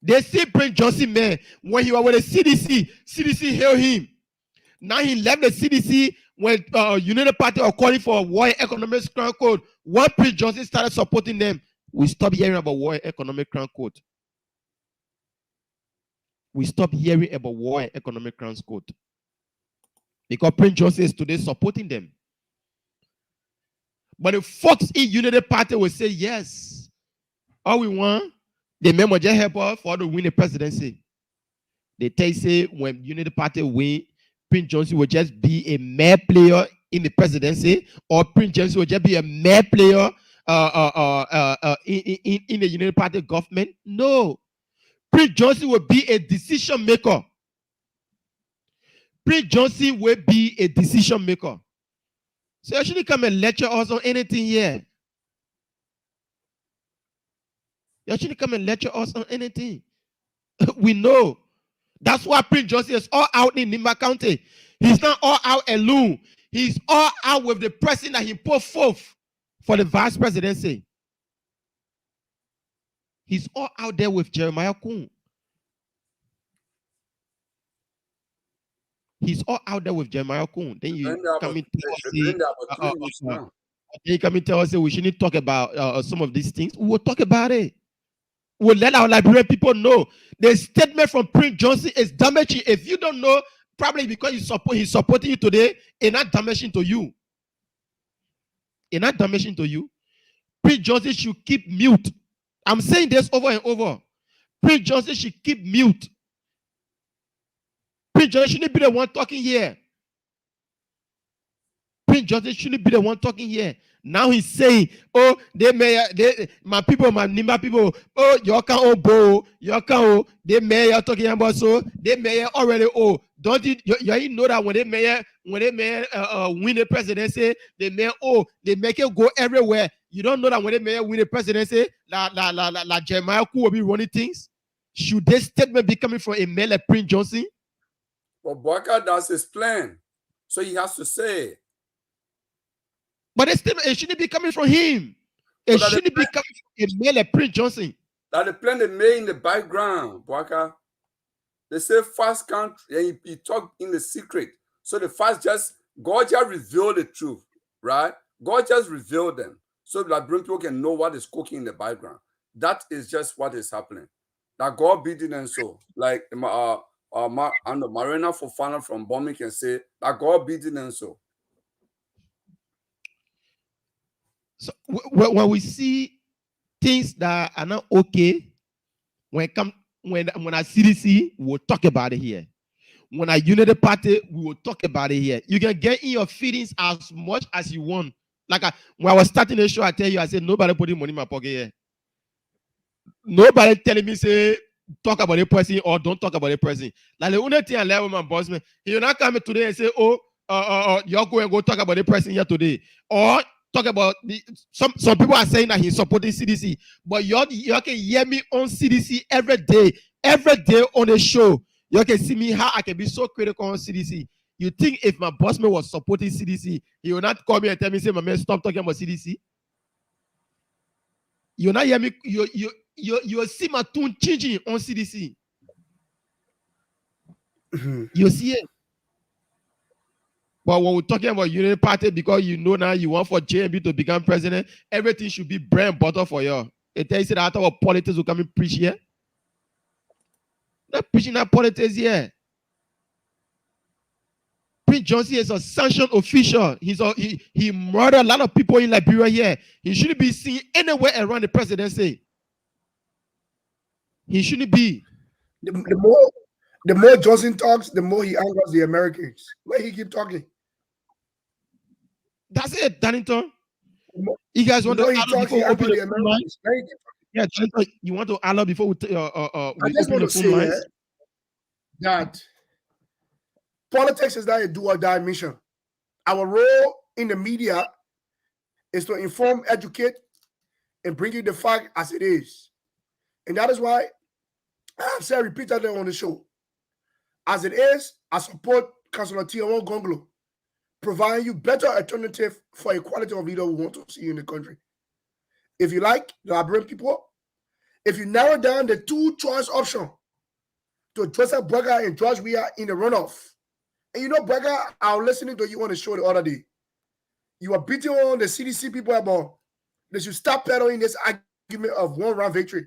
They still bring Johnson, man. When he was with the CDC hailed him. Now he left the CDC when United Party are calling for a war and economic crime code. When Prince Johnson started supporting them, we stopped hearing about war and economic crime code. We stopped hearing about war and economic crime code. Because Prince Johnson is today supporting them. But the folks in United Party will say, yes, all we want, the member just help us for to win the presidency. They tell you, say, when United Party win, Prince Johnson will just be a mere player in the presidency, or Prince Johnson will just be a mere player in the United Party government. No. Prince Johnson will be a decision maker. Prince Johnson will be a decision maker. So you shouldn't come and lecture us on anything here. You shouldn't come and lecture us on anything. We know. That's why Prince Johnson is all out in Nimba County. He's not all out alone. He's all out with the person that he put forth for the vice presidency. He's all out there with Jeremiah Kuhn. He's all out there with Jeremiah Kuhn. Then you come and tell us, we shouldn't talk about some of these things. We will talk about it. We'll let our Liberian people know. The statement from Prince Johnson is damaging. If you don't know, probably because he's supporting you today, it's not damaging to you. It's not damaging to you. Prince Johnson should keep mute. I'm saying this over and over. Prince Johnson should keep mute. Prince Johnson shouldn't be the one talking here. Prince Johnson shouldn't be the one talking here. Now he's saying, oh, my people, my Nimba people, oh, you can't oh, bo, you can't oh, they mayor talking about so, they mayor already oh, don't you know that when they mayor win the presidency, they mayor oh, they make it go everywhere. You don't know that when they mayor win the presidency, la Jeremiah Kuhn will be running things. Should this statement be coming from a mayor like Prince Johnson? But Boyka does his plan, so he has to say. But it shouldn't be coming from him. It shouldn't be coming from a male like Prince Johnson. That the plan they made in the background, Boyka. They say fast country, and he talked in the secret. So the fast God just revealed the truth, right? God just revealed them. So that people can know what is cooking in the background. That is just what is happening. That God beat it and so. Like Marina Fofana from Bombing can say that God beat it and so. So when we see things that are not okay, when a CDC, we'll talk about it here. When a Unity Party, we will talk about it here. You can get in your feelings as much as you want. Like when I was starting the show, I tell you, I said nobody putting money in my pocket here. Nobody telling me say talk about a person or don't talk about a person. Like the only thing I left with my boss man, he will not come today and say, oh, you're going to go talk about a person here today, or talk about some people are saying that he's supporting CDC, but you can hear me on CDC every day on the show. You can see me how I can be so critical on CDC. You think if my boss man was supporting CDC, he will not call me and tell me, say, my man, stop talking about CDC? You will not hear me. You see my tune changing on CDC. You see it. But when we're talking about Unity Party, because you know now you want for JMB to become president, everything should be bread and butter for you. It tells you that our politics will come and preach here. Not preaching that politics here. Prince Johnson is a sanctioned official. He murdered a lot of people in Liberia here. He shouldn't be seen anywhere around the presidency. He shouldn't be. The more Johnson talks, the more he angers the Americans. Let he keep talking. That's it, Darlington. You guys want to add before we open the phone lines? Yeah, Darlington, you want to add before we I just want to say that politics is not a do or die mission. Our role in the media is to inform, educate, and bring you the fact as it is. And that is why I have said repeatedly on the show, as it is, I support Councillor Tiawan Gonglo, providing you better alternative for a quality of leader we want to see in the country. If you like the Liberian people, if you narrow down the two choice option to Joseph Boakai and George Weah in the runoff, and you know, Boakai, I was listening to you on the show the other day. You were beating on the CDC people about they should stop peddling this argument of one-round victory.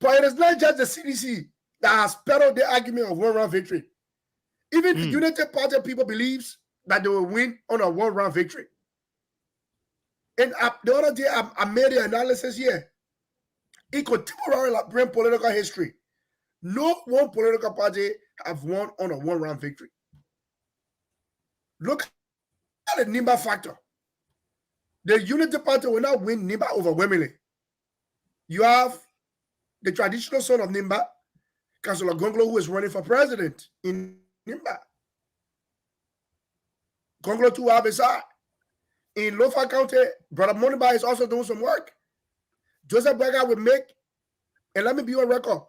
But it is not just the CDC that has peddled the argument of one-round victory. Even the United Party people believes that they will win on a one-round victory. And the other day, I made an analysis here. In contemporary Liberian political history, no one political party have won on a one-round victory. Look at the Nimba factor. The Unity Party will not win Nimba overwhelmingly. You have the traditional son of Nimba, Councillor Gonglo, who is running for president in Nimba. Gonglo too have his side. In Lofa County, Brother Moniba is also doing some work. Joseph Boakai will make, and let me be on record,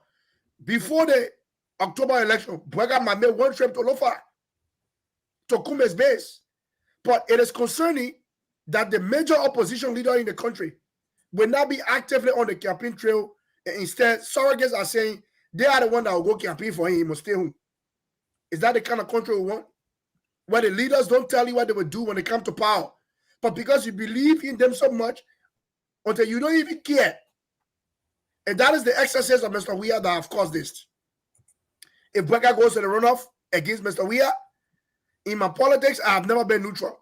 before the October election, Boakai might make one trip to Lofa, to Kume's base. But it is concerning that the major opposition leader in the country will not be actively on the campaign trail. And instead, surrogates are saying they are the one that will go campaign for him. He must stay home. Is that the kind of country we want? Where the leaders don't tell you what they will do when they come to power. But because you believe in them so much, until you don't even care. And that is the exercise of Mr. Weah that have caused this. If Boakai goes to the runoff against Mr. Weah, in my politics, I have never been neutral.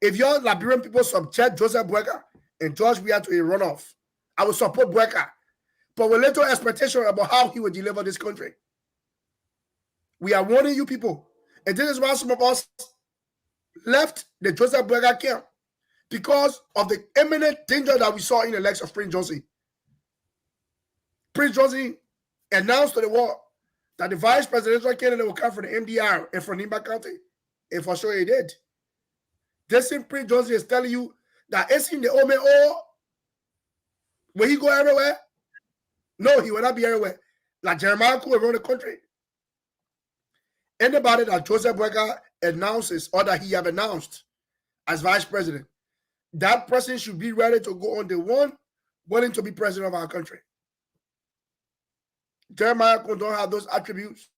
If your Liberian people subject Joseph Boakai and George Weah to a runoff, I will support Boakai, but with little expectation about how he will deliver this country. We are warning you people. And this is why some of us left the Joseph Boakai camp, because of the imminent danger that we saw in the legs of Prince Johnson. Prince Johnson announced to the world that the vice presidential candidate will come from the MDR and from Nimba County. And for sure he did. This same Prince Johnson is telling you that it's in the Ome O. Will he go everywhere? No, he will not be everywhere. Like Jeremiah will run the country. Anybody that Joseph Boakai announces or that he have announced as vice president, that person should be ready to go on the one willing to be president of our country. Jeremiah don't have those attributes.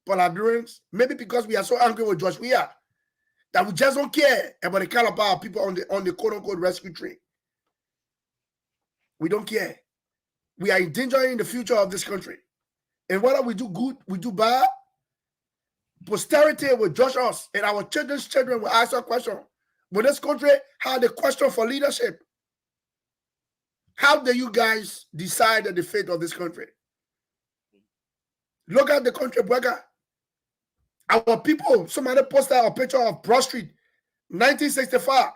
But Liberians, maybe because we are so angry with George Weah, that we just don't care about the kind of power people on the quote-unquote rescue train. We don't care. We are endangering the future of this country. And whether we do good, we do bad, posterity will judge us, and our children's children will ask a question. When this country had a question for leadership, how do you guys decide the fate of this country? Look at the country, Boakai. Our people, somebody posted a picture of Broad Street, 1965,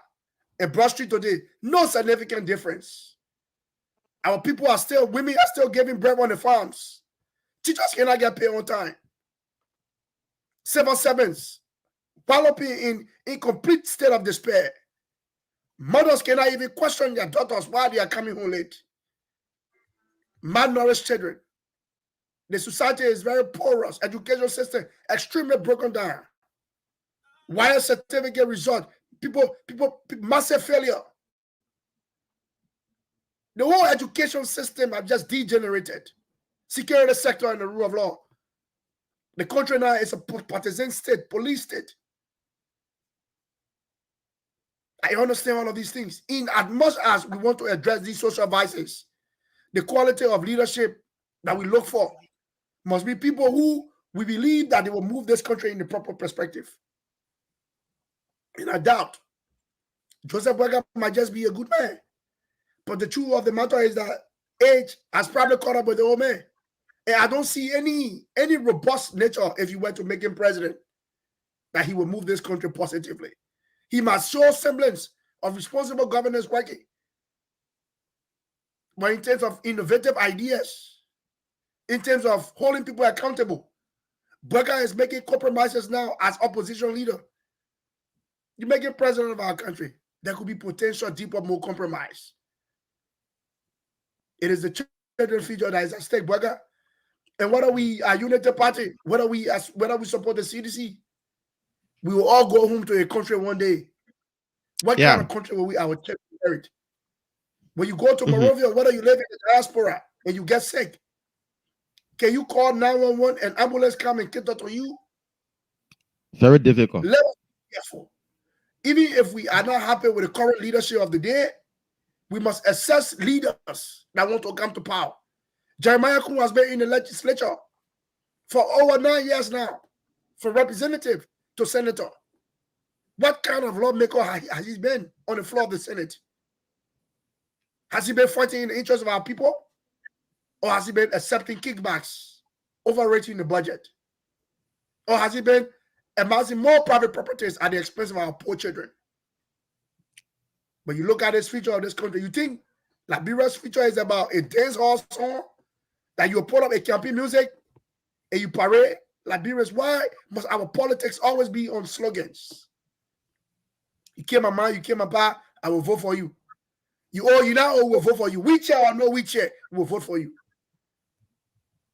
and Broad Street today. No significant difference. Our people are still, women are still giving birth on the farms. Teachers cannot get paid on time. Civil servants, walloping in complete state of despair. Mothers cannot even question their daughters why they are coming home late. Malnourished children. The society is very porous. Education system extremely broken down. Wire certificate result. People, massive failure. The whole education system have just degenerated. Security sector and the rule of law. The country now is a partisan state, police state. I understand all of these things. In as much as we want to address these social vices, the quality of leadership that we look for must be people who we believe that they will move this country in the proper perspective. And I doubt Joseph Boakai might just be a good man. But the truth of the matter is that age has probably caught up with the old man. And I don't see any robust nature, if you were to make him president, that he will move this country positively. He must show semblance of responsible governance working. But in terms of innovative ideas, in terms of holding people accountable, Boakai is making compromises now as opposition leader. You make him president of our country, there could be potential deeper, more compromise. It is the children's future that is at stake, Boakai. And whether we are United Party, whether we support the CDC, we will all go home to a country one day. What kind of country will our children married. When you go to Monrovia, whether you live in the diaspora and you get sick, can you call 911 and ambulance come and get to you? Very difficult. Let us be careful. Even if we are not happy with the current leadership of the day, we must assess leaders that want to come to power. Jeremiah Kun has been in the legislature for over 9 years now, from representative to senator. What kind of lawmaker has he been on the floor of the Senate? Has he been fighting in the interest of our people? Or has he been accepting kickbacks, overrating the budget? Or has he been amassing more private properties at the expense of our poor children? When you look at this future of this country, you think Liberia's future is about a dance hall song that you put up a campaign music and you parade Liberians? Why must our politics always be on slogans? You came my man, you came my pa, I will vote for you. You now will vote for you. We chair or no we chair, we will vote for you.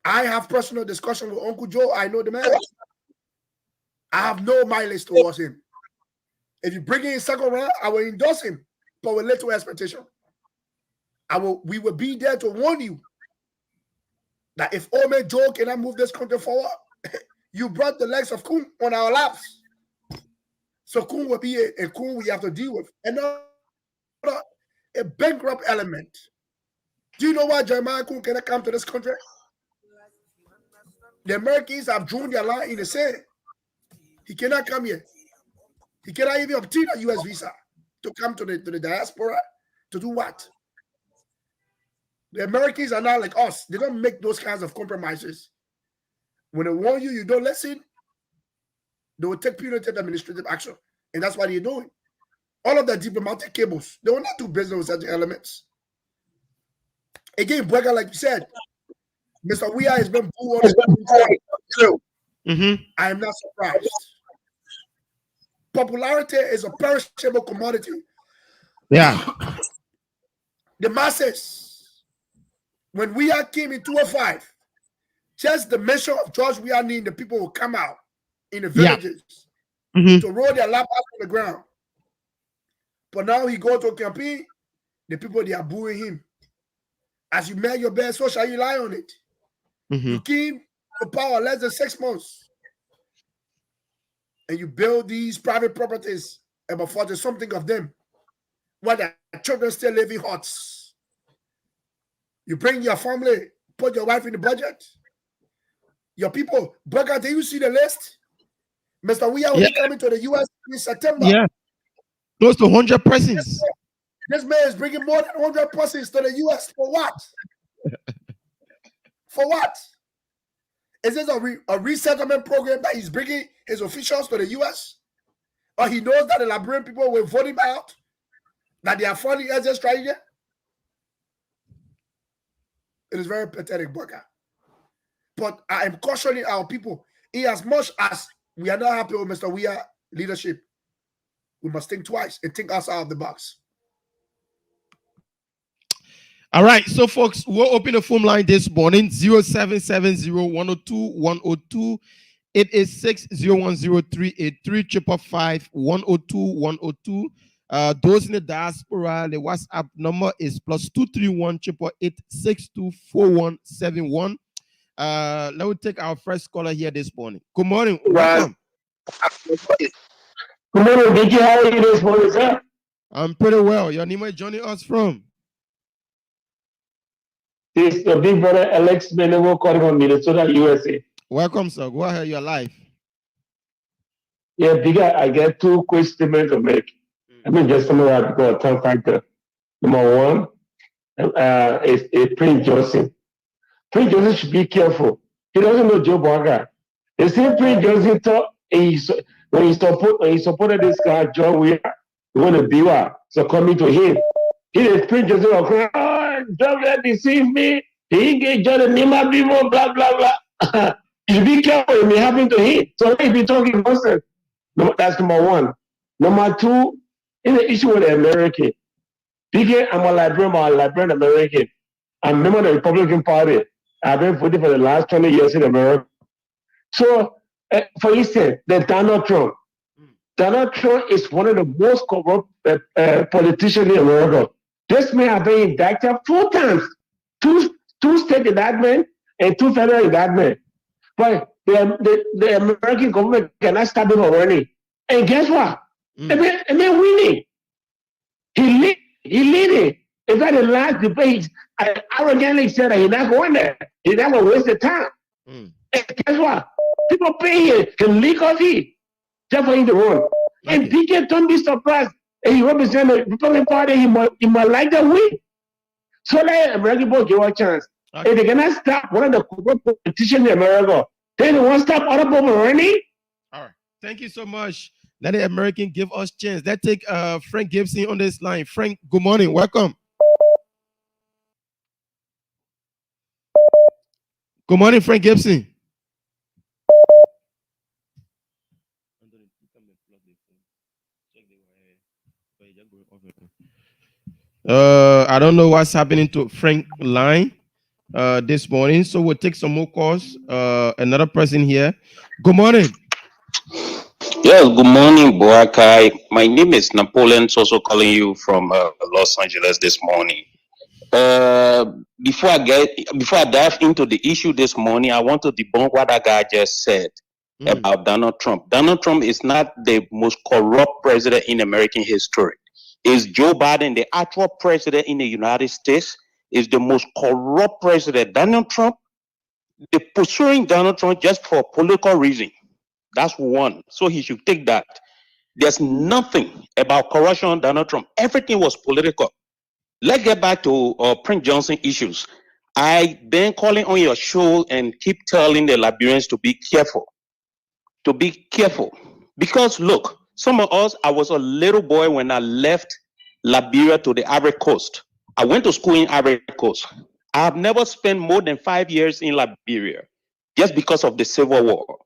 I have personal discussion with Uncle Joe. I know the man. I have no mileage towards him. If you bring him in second round, I will endorse him, but with little expectation. We will be there to warn you that if Ome Joe cannot move this country forward, you brought the legs of Kun on our laps. So Kun will be a Kun we have to deal with. And a bankrupt element. Do you know why Jeremiah Kun cannot come to this country? The Americans have drawn their line in the sand. He cannot come here. He cannot even obtain a U.S. visa to come to the diaspora to do what? The Americans are not like us. They don't make those kinds of compromises. When they warn you, you don't listen, they will take punitive administrative action. And that's what they're doing. All of the diplomatic cables, they will not do business with such elements. Again, Bwega, like you said, Mr. Weah has been booed on. I am not surprised. Popularity is a perishable commodity. Yeah. The masses, when Weah came in 2005, just the mention of George Weah Ning, the people will come out in the villages to roll their lap out on the ground. But now he go to a campaign, the people, they are booing him. As you make your bed, so shall you lie on it. You came to power less than 6 months. And you build these private properties, about 40 something of them, while the children still live in huts. You bring your family, put your wife in the budget. Your people, Burger, do you see the list? Mr. Weah will be coming to the U.S. in September. Yeah. Close to 100 persons. This man is bringing more than 100 persons to the U.S. for what? For what? Is this a resettlement program that he's bringing his officials to the U.S.? Or he knows that the Liberian people will vote him out? That they are funding agents right here? It is very pathetic, Burger. But I am cautioning our people, in as much as we are not happy with Mr. Weah leadership, we must think twice and think outside of the box. All right, so folks, we'll open the phone line this morning, 0770-102-102, 886-010-383, 555-102-102. Those in the diaspora, the WhatsApp number is +231-888-624171. Let me take our first caller here this morning. Good morning. Welcome. Good morning, Vicky. How are you this morning, sir? I'm pretty well. Your name is joining us from? This is your big brother Alex Benevo calling from Minnesota, USA. Welcome, sir. Go ahead. You're live. Yeah, bigger. I get two quick statements to make. I mean, just summarize because of time factor. Number one is Prince Johnson. Prince Johnson should be careful. He doesn't know Joe Biden. The same Prince Johnson thought when he supported this guy, John Weah, he wanted to be what? So coming to him. He is Prince Johnson will cry, oh, John Weah deceived me. He gave John and Nima people, blah, blah, blah. You should be careful. It may happen to him. So if you're talking nonsense, that's number one. Number two, is the issue with the American. Because I'm a Liberian American. I'm a member of the Republican Party. I've been voting for the last 20 years in America. So, for instance, the Donald Trump Donald Trump is one of the most corrupt politicians in America. This man has been indicted 4 times, two state indictment and 2 federal indictment. But the American government cannot stop him from running. And guess what? And they're winning. He leading. In fact, the last debate, I arrogantly said that he's not going there. He's not going to waste the time. And guess what? People pay him legally just for him to run. And DJ, don't be surprised. And he represents the Republican Party. He might like that win. So let American people give a chance. If they cannot stop one of the corrupt politicians in America, then they won't stop other people running. All right. Thank you so much. Let the American give us chance. Let's take Frank Gibson on this line. Frank, good morning. Welcome. Good morning, Frank Gibson. I don't know what's happening to Frank line this morning, so we'll take some more calls. Another person here. Good morning. Yes, good morning, Boakai. My name is Napoleon, also calling you from Los Angeles this morning. Before I dive into the issue this morning, I want to debunk what that guy just said about Donald Trump. Donald Trump is not the most corrupt president in American history. Is Joe Biden, the actual president in the United States, is the most corrupt president. Donald Trump, they're pursuing Donald Trump just for political reason. That's one. So he should take that. There's nothing about corruption on Donald Trump. Everything was political. Let's get back to Prince Johnson issues. I've been calling on your show and keep telling the Liberians to be careful. To be careful. Because look, some of us, I was a little boy when I left Liberia to the Ivory Coast. I went to school in Ivory Coast. I have never spent more than 5 years in Liberia just because of the Civil War.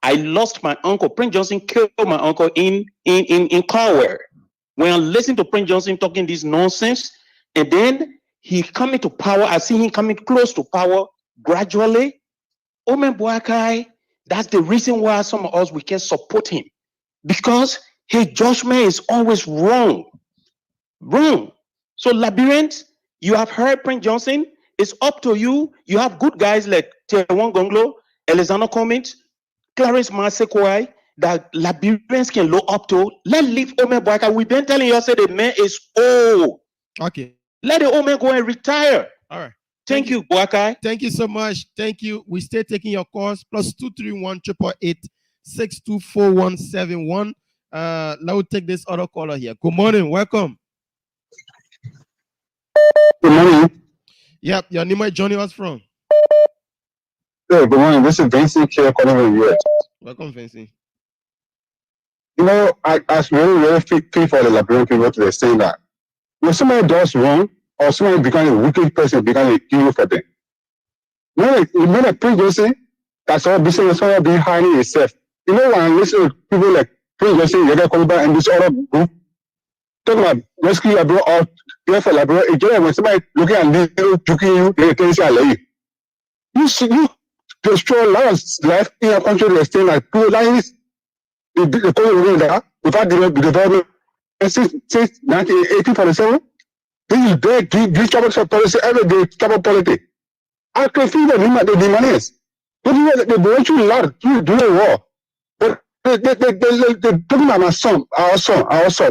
I lost my uncle. Prince Johnson killed my uncle in Cornwall. When I listened to Prince Johnson talking this nonsense, and then he coming to power, I see him coming close to power gradually. Oh man, Boakai, that's the reason why some of us, we can support him. Because his judgment is always wrong. Wrong. So Liberians, you have heard Prince Johnson. It's up to you. You have good guys like Tiawan Gonglo, Alexander Cummings, Clarence Masekwai, that Liberians can look up to. Let leave Omer Boakai. We've been telling you, say the man is old. Okay. Let the old man go and retire. All right. Thank you, Boakai. Thank you so much. Thank you. We stay taking your calls. +231 888 624171. Let's take this other caller here. Good morning. Welcome. Good morning. Yep. Your name is joining us from. Good morning. This is Vincent here calling from the US. Welcome, Vincent. You know, I really feel for the Liberian people to say that when somebody does wrong or somebody becomes a wicked person, becomes a hero for them. You know that Prince Johnson, that's all business is being hiding itself. You know, when I listen to people like Prince Johnson, Yega Koba, and this other group, talking about rescue abroad or care for Liberia, again, when somebody looking at you, joking you, they can say, I love you. You destroy a lot of life in a country to extend like poor lives. The country that without the development since 1947, this is their this type of policy, every day type of politics. I can feel the money is. But they want you a lot to do the war. But they talking about my son, our son.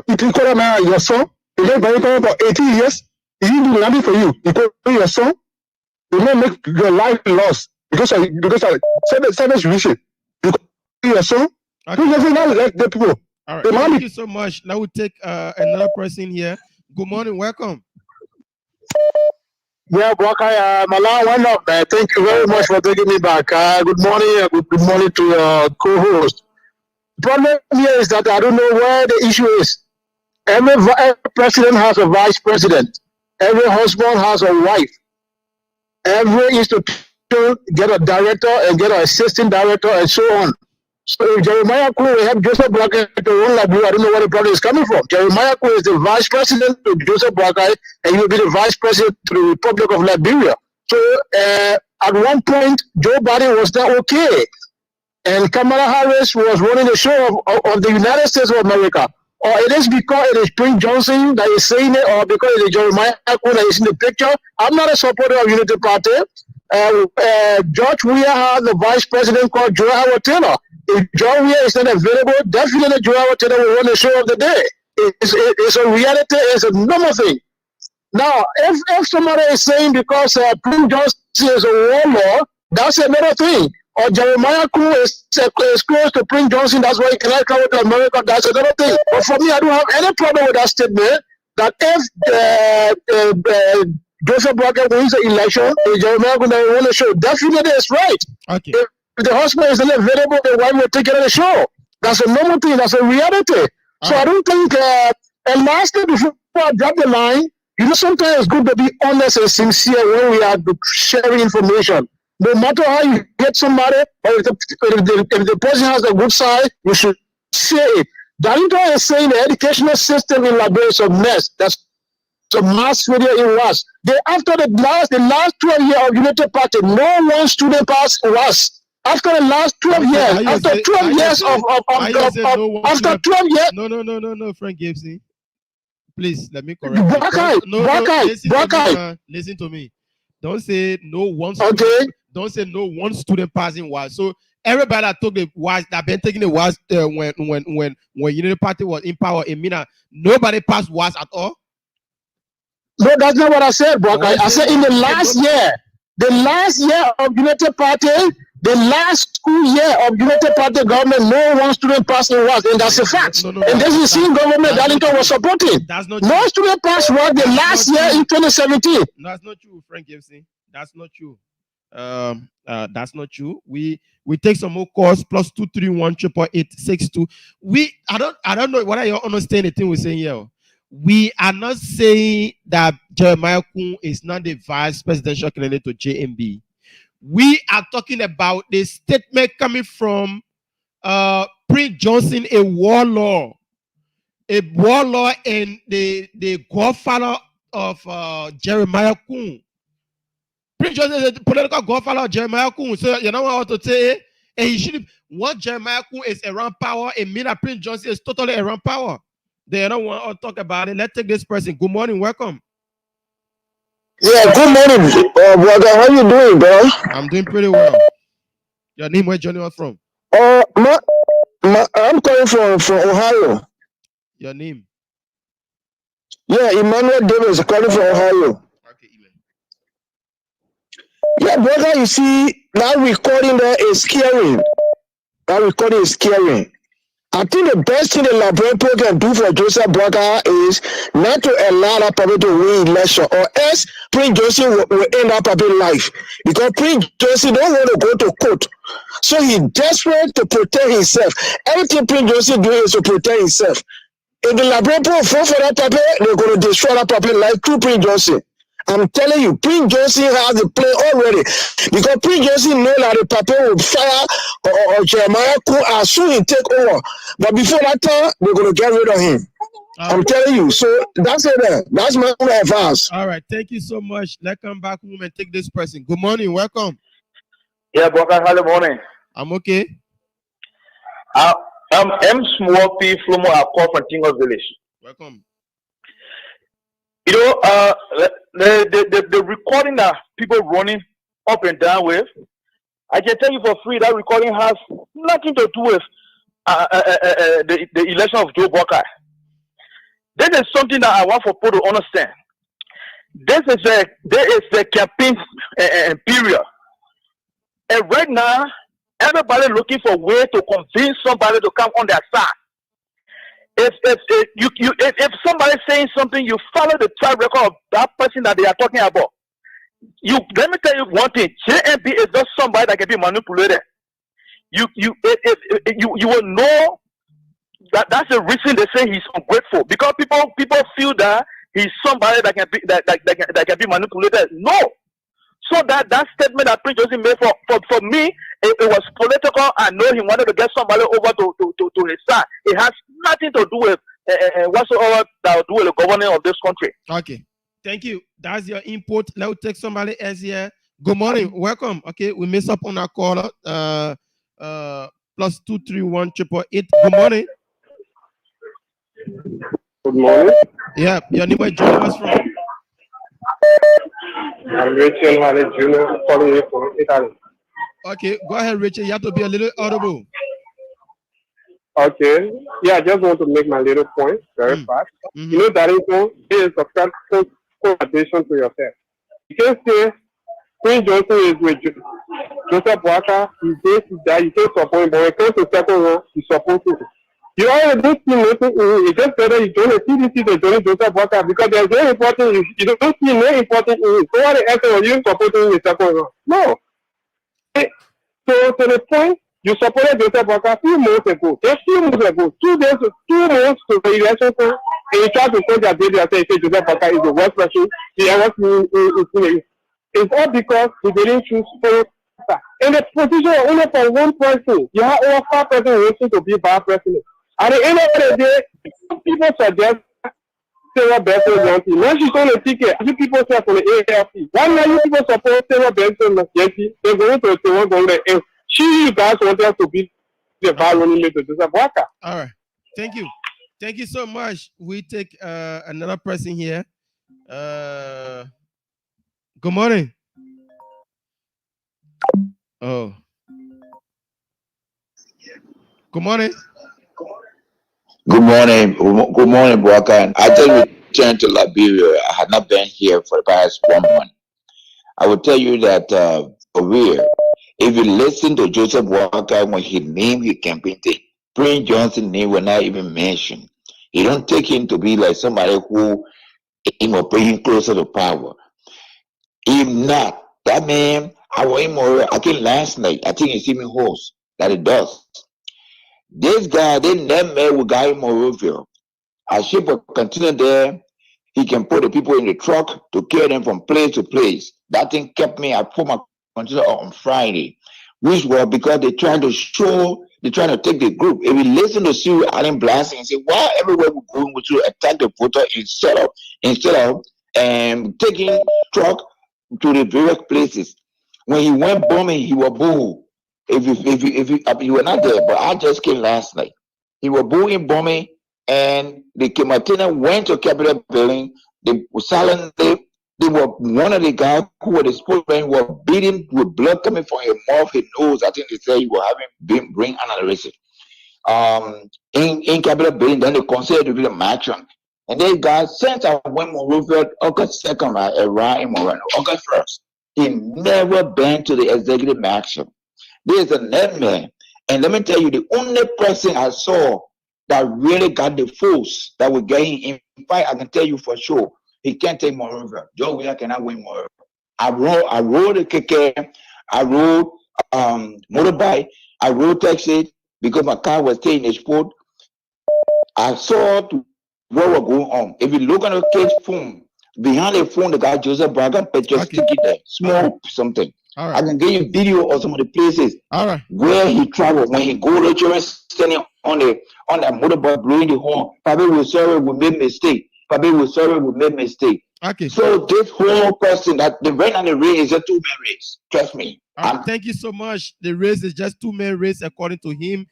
You can call him your son. He been married for 18 years. He didn't do nothing for you. You call your son. You may make your life lost because of service reason. You call your son. Okay. You doesn't like the people. All right. Thank you so much. Now we take another person here. Good morning. Welcome. Yeah, Boakai, my line went up. Thank you very much for taking me back. Good morning. Good morning to your co-host. The problem here is that I don't know where the issue is. Every president has a vice president. Every husband has a wife. Every institution get a director and get an assistant director and so on. So if Jeremiah Kwe will help Joseph Boakai to run Liberia, I don't know where the problem is coming from. Jeremiah Kwe is the vice president to Joseph Boakai, and he will be the vice president to the Republic of Liberia. So at one point, Joe Biden was not okay. and Kamala Harris was running the show of the United States of America, or it is because it is Prince Johnson that is saying it, or because it is Jeremiah Kuhn that is in the picture. I'm not a supporter of Unity Party. George Weah has the vice president called Joe Howard Taylor. If John Weah is not available, definitely Joe Howard Taylor will run the show of the day. It's a reality, it's a normal thing. Now, if somebody is saying because Prince Johnson is a warlord, that's another thing. Or Jeremiah Kuhn is close to Prince Johnson, that's why he cannot travel to America, that's another thing. But for me, I don't have any problem with that statement that if Joseph Brackett wins the election, Jeremiah Kuhn will run the show. Definitely is right. Okay. If the husband is not available, the wife will take care of the show. That's a normal thing, that's a reality. So I don't think, and lastly, before I drop the line, sometimes it's good to be honest and sincere when we are sharing information. No matter how you get somebody, or if the person has a good side, you should say it. Darlington is saying the educational system in Liberia is a mess. That's a mass failure in was. After the last 12 years of Unity Party, no one student passed was. After the last 12 years, after 12 years after 12 years. No, Frank Gibson. Please let me correct you. Listen to me. Don't say no one student. Okay. Don't say no one student passing was. So everybody that took the was that been taking the was when Unity Party was in power in Mina, nobody passed was at all. No, that's not what I said, Brokai. I said in the last year of Unity Party, the last school year of United Party government, no one student passed in was, and that's a fact. And this is the same government Darlington was supporting. That's not no student passed was the last year in 2017. That's not true, Frank Gibson. That's not true. That's not true. We take some more calls +231 888 I don't know what are you understanding the thing we're saying here. We are not saying that Jeremiah Kuhn is not the vice presidential candidate to JMB. We are talking about the statement coming from Prince Johnson, a warlord and the godfather of Jeremiah Kuhn. Prince Johnson is a political godfather of Jeremiah Kuhn. So you know what to say? And he should what Jeremiah Kuhn is around power, and mean that Prince Johnson is totally around power. They don't want to talk about it. Let's take this person. Good morning, welcome. Yeah, good morning, brother. How you doing, bro? I'm doing pretty well. Your name, where joining us from? I'm calling from Ohio. Your name? Yeah, Emmanuel Davis calling from Ohio. Okay, Emmanuel. Yeah, brother, you see, that recording there is scary. That recording is scary. I think the best thing the Liberian people can do for Joseph Braga is not to allow that person to win election, or else Prince Johnson will end up a bit life. Because Prince Johnson don't want to go to court. So he's desperate to protect himself. Everything Prince Johnson doing is to protect himself. If the Liberian people vote for that puppet, they're going to destroy that puppet like through Prince Johnson. I'm telling you, Prince Johnson has the plan already. Because Prince Johnson knows that the puppet will fire or Jeremiah Kuhn as soon as he take over. But before that time, they're going to get rid of him. I'm telling you. So that's it there. That's my advice. All right. Thank you so much. Let's come back home and take this person. Good morning. Welcome. Yeah, Boka, hello, morning. I'm okay. I'm M. Smwopi Flumo Akko from Tingo Village. Welcome. You know, the recording that people running up and down with, I can tell you for free that recording has nothing to do with the election of Joe Boka. This is something that I want for people to understand. There is a campaign period, and right now everybody looking for a way to convince somebody to come on their side. If somebody's saying something, you follow the track record of that person that they are talking about. Let me tell you one thing: JMB is not somebody that can be manipulated. You will know that that's the reason they say he's ungrateful, because people feel that he's somebody that can be manipulated. No. So that statement that Prince Johnson made for me, it was political. I know he wanted to get somebody over to his side. It has nothing to do with whatsoever that will do with the governing of this country. Okay, thank you. That's your input. Let's take somebody else here. Good morning, welcome. Okay, we messed up on our caller. plus 231-888. Good morning. Good morning. Yeah, your name is joining us from. I'm Rachel Hale Jr. calling you from Italy. Okay, go ahead, Richard. You have to be a little audible. Okay. Yeah, I just want to make my little point very fast. You know, Darrington is a conversation to yourself. You can say Queen Johnson is with Joseph Walker. He says that you can support him, but when it comes to second round, you support him. You already don't see nothing. You just said that you join the CDC to join Joseph Walker because there's no important. You don't see no important in it. So what the essence of you supporting in the second round? No. So to the point, you supported Joseph Walker a few months ago. Just few months ago, 2 months to the election time, and you try to say that baby and say Joseph Walker is the worst person he ever seen. It's all because he didn't choose for. In the position only for one person, you have over 5 persons waiting to be vice president. At the end of the day, people suggest Sarah Benson Yankee. Now she's on the ticket. You people say for the AFP. Why now you people support Sarah Benson Yankee? They're going to say what's going to end. You guys want us to be the running mate to Joseph Walker. All right. Thank you. Thank you so much. We take another person here. Good morning. Oh. Good morning. Good morning. Good morning, Walker. I just returned to Liberia. I had not been here for the past 1 month. I will tell you that for real, if you listen to Joseph Walker when he named his campaign thing, Prince Johnson name will not even mention. He don't take him to be like somebody who will bring him closer to power. If not, that man, I want him more. I think last night, I think he see me host that it does. This guy, they never met with Guy Morovia. I ship will continue there. He can put the people in the truck to carry them from place to place. That thing kept me. I put my container on Friday, which was because they trying to take the group. If you listen to Sue Allen blasting and say, why everywhere we're going to attack the voter instead of taking truck to the various places. When he went bombing, he was boo. If you were not there, but I just came last night. He was booing bombing, and the Kematina went to Capitol building. They were silently. They were one of the guys who were the spokesman were beating with blood coming from his mouth, his nose. I think they said he was having brain aneurysm. In Capitol building, then they considered to be the action. And they got since I went Monrovia August 2nd, I arrived in Moreno, August 1st. He never been to the executive action. There's a nightmare. And let me tell you, the only person I saw that really got the force that was getting in fact, I can tell you for sure, he can't take Monrovia. Joe Williams cannot win Monrovia. I rode a KK, I rode motorbike, I rode taxi because my car was staying in the sport. I saw what was going on. If you look on the kid's phone, behind the phone, the guy Joseph Braga just stick it there, small something. Right. I can give you video of some of the places where he traveled when he go to children standing on that motorbike blowing the horn. Probably will sorry we made mistake. Okay. So this whole person that the rain and the rain is a 2-man race. Trust me. Thank you so much. The race is just 2-man race according to him.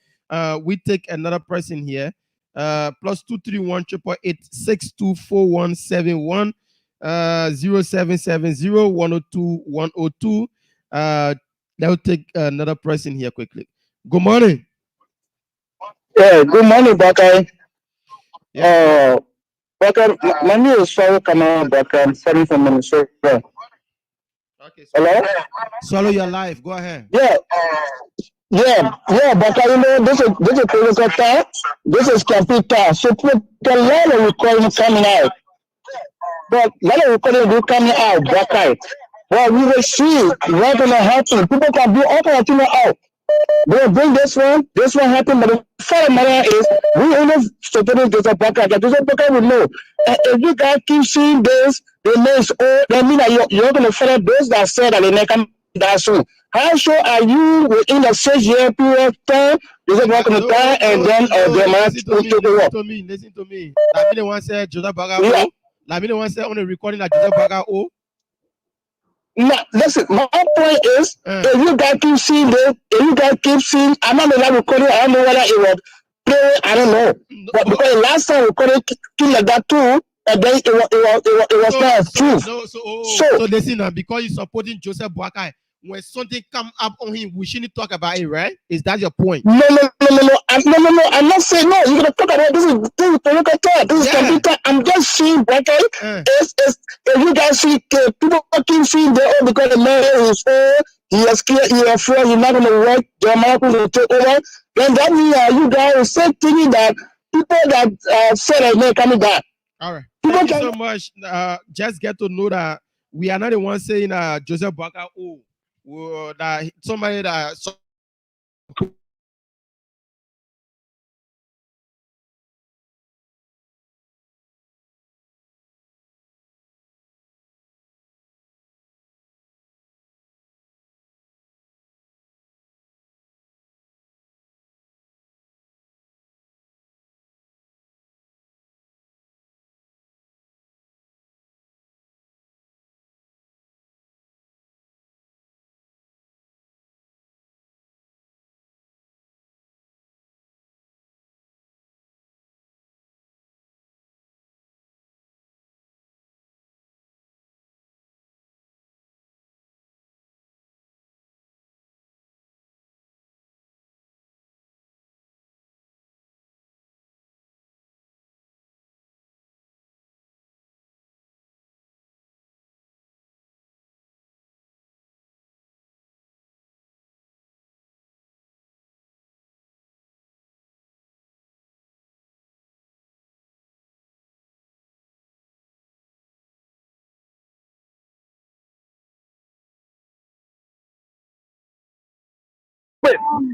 We take another person here. Plus 231-888-624171 0770-102-102. They'll take another person here quickly. Good morning. Yeah, good morning, Bakay. Bakay, my name is Swallow Kamal Bakay. I'm starting from Minnesota. Okay. Hello? Swallow your life. Go ahead. Yeah, Bakay, you know, this is political time. This is campaign time. So put a lot of recording coming out. But a lot of recording will coming out, Bakay. Well, we will see what's going to happen. People can do all kinds of things out. They'll bring this one happened, but the fact of the matter is, we only supporting Joseph Walker. Joseph Walker will know. If you guys keep seeing this, the names, that means that you're going to follow those that said that they may come that soon. How sure are you within the 6-year period of time? Joseph Walker will die and then the man will take over? Listen to me. The one said Joseph Walker. The one said on the recording that Joseph Walker. Now, listen, my point is, if you guys keep seeing this, I'm not gonna record it, I don't know whether it was play, I don't know. But because the last time we recorded thing like that too, and then it was not true. So listen now, because you're supporting Joseph Boakai, when something come up on him, we shouldn't talk about it, right? Is that your point? No. I'm not saying no. You're gonna talk about this is political talk. This is computer. I'm just saying, okay. If you guys see people keep seeing their own because the man is old, he is scared, he is afraid, he's not gonna work, their mouth will take over. Then that means you guys are still thinking that people that said that they're coming back. All right. Thank you so much. Just get to know that we are not the ones saying Joseph Boakai, that somebody that.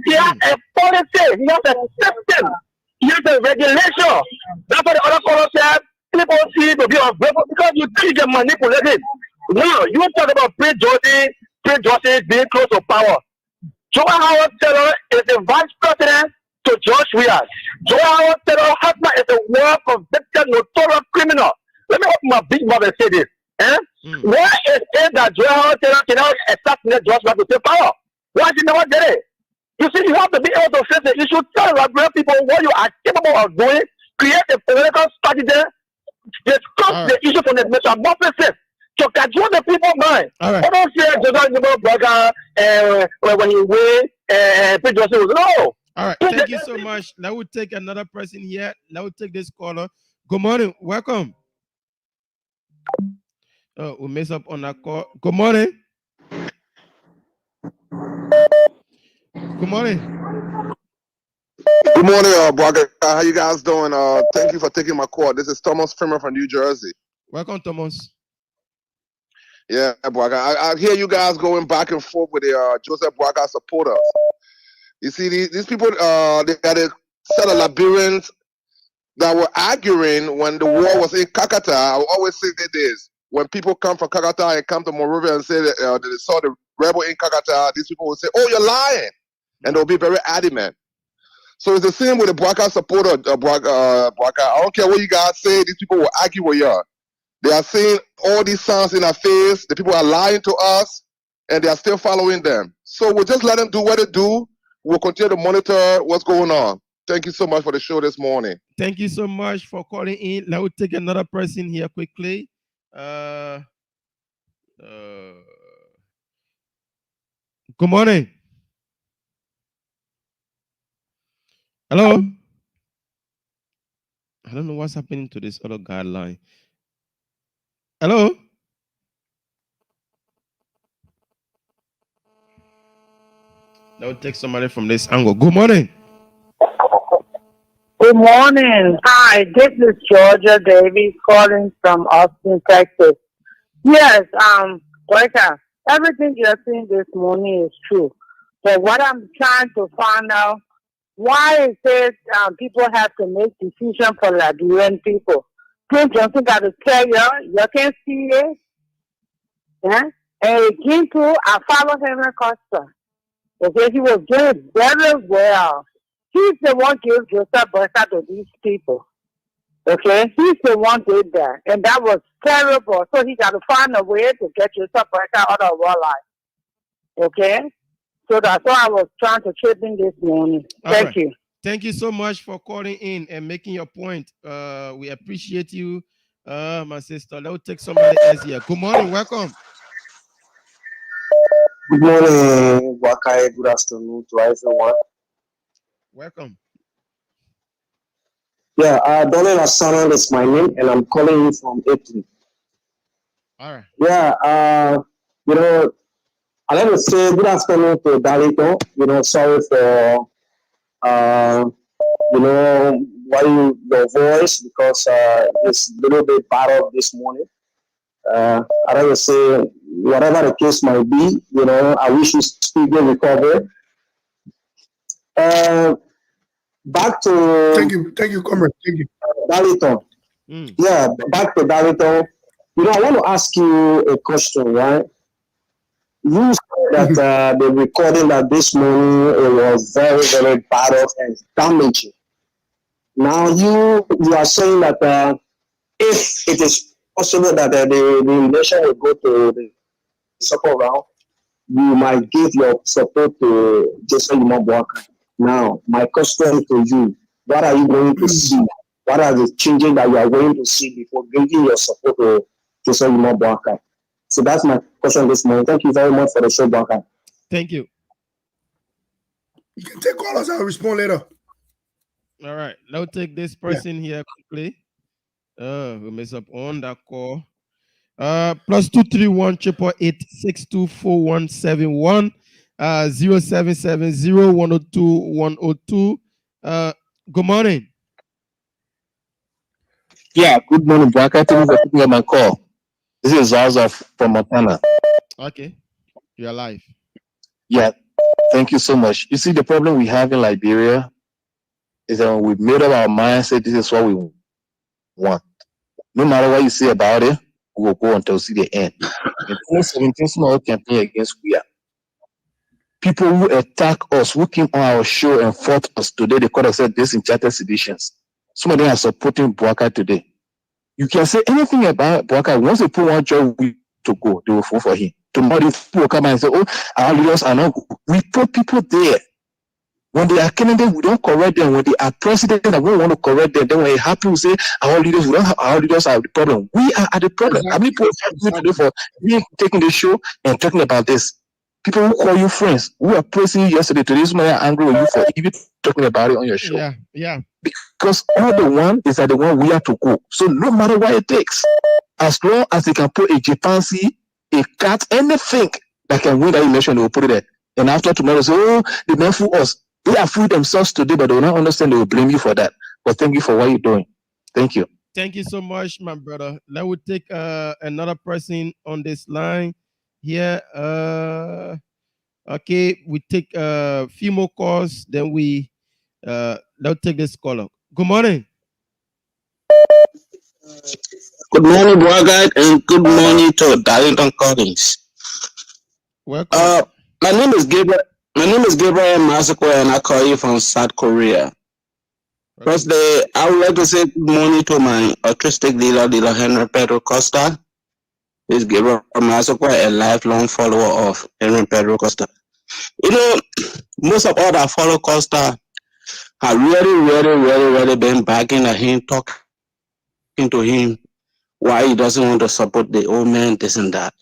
He has a policy, he has a system, he has a regulation. That's what the other color said. People see to be ungrateful because you think you get manipulated. Now, you talk about Prince George being close to power. Joe Howard Taylor is the vice president to George Weah. Joe Howard Taylor's husband is a well-convicted, notorious criminal. Let me open my big mouth and say this. Why is it that Joe Howard Taylor cannot assassinate George Weah to take power? Why did he never get it? You see, you have to be able to face it. You should tell Liberia people what you are capable of doing, create a political strategy, discuss the issue from the metamorphosis to control the people's mind. I don't say Joseph Boakai when he win, Prince Joseph. No. All right. Thank you so much. Let me take another person here. Let me take this caller. Good morning. Welcome. Oh, we mess up on that call. Good morning. Good morning. Good morning, Boakai. How you guys doing? Thank you for taking my call. This is Thomas Freeman from New Jersey. Welcome, Thomas. Yeah, Boakai. I hear you guys going back and forth with the Joseph Boakai supporters. You see, these people, they had a set of Liberians that were arguing when the war was in Kakata. I always say this. When people come from Kakata and come to Monrovia and say that they saw the rebel in Kakata, these people will say, oh, you're lying. And they'll be very adamant. So it's the same with the Boakai supporter, Boakai. I don't care what you guys say, these people will argue with you. They are saying all these sounds in our face, the people are lying to us, and they are still following them. So we'll just let them do what they do. We'll continue to monitor what's going on. Thank you so much for the show this morning. Thank you so much for calling in. Let me take another person here quickly. Good morning. Hello. I don't know what's happening to this other guideline. Hello. Let me take somebody from this angle. Good morning. Good morning. Hi, this is Georgia Davies calling from Austin, Texas. Yes, Boakai, everything you're saying this morning is true. But what I'm trying to find out, why is it people have to make decisions for Liberian people? Prince Johnson got to tell you can't see it. Yeah? And again, too, I follow Henry Costa. Okay, he was doing very well. He's the one who gives Joseph Boakai to these people. Okay, he's the one who did that, and that was terrible. So he got to find a way to get yourself back out of our life. Okay, so that's why I was trying to chip in this morning. Thank you. Thank you so much for calling in and making your point. We appreciate you, my sister. Let's take somebody else here. Good morning, welcome. Good morning, Wakai. Good afternoon to everyone. Welcome. Yeah, Donald Asana is my name, and I'm calling you from Italy. All right. Yeah, I like to say good afternoon to Dalito. Sorry for your voice because it's a little bit battered this morning. I like to say whatever the case might be, I wish you speedy recovery. Back to thank you, comrade. Thank you, Dalito. Yeah, back to Dalito. I want to ask you a question, right? You said that the recording that this morning it was very, very bad and damaging. Now you are saying that if it is possible that the nation will go to the second round, you might give your support to Jason Imabwaka. Now, my question to you, what are you going to see? What are the changes that you are going to see before giving your support to Jason Imabwaka? So that's my question this morning. Thank you very much for the show, Bwaka. Thank you. You can take callers. I'll respond later. All right. Let's take this person here quickly. We mess up on that call. +231 888 624171 0770 102 102. Good morning. Yeah, good morning, Bwaka. Thank you for picking up my call. This is Zaza from Montana. Okay, you're live. Yeah, thank you so much. You see, the problem we have in Liberia is that when we made up our minds, say this is what we want. No matter what you say about it, we will go until we see the end. In 2017, small campaign against Kuya. People who attack us, who came on our show and fought us today, they call us disenchanted seditions. Some of them are supporting Bwaka today. You can say anything about Bwaka. Once they put one job to go, they will vote for him. Tomorrow, people will come and say, oh, our leaders are not good. We put people there. When they are candidate, we don't correct them. When they are president, and we want to correct them. Then when you're happy, we say, our leaders, we don't have, our leaders are the problem. We are at the problem. How many people have you today for me taking the show and talking about this? People who call you friends, who are praising you yesterday, today, somebody are angry with you for even talking about it on your show. Yeah. Because all the one is that the one we have to go. So no matter what it takes, as long as they can put a chimpanzee, a cat, anything that can win that election, they will put it there. And after tomorrow, say, oh, they may fool us. They have fooled themselves today, but they will not understand. They will blame you for that. But thank you for what you're doing. Thank you. Thank you so much, my brother. Let me take another person on this line here. Okay, we take a few more calls, then we let's take this caller. Good morning. Good morning, Bwaka, and good morning to Darlington Collins. Welcome. My name is Gabriel. My name is Gabriel Masako, and I call you from South Korea. Firstly, I would like to say good morning to my artistic leader, Henry Pedro Costa. This is Gabriel Masako, a lifelong follower of Henry Pedro Costa. Most of all that follow Costa have really been backing at him, talking to him why he doesn't want to support the old man, this and that.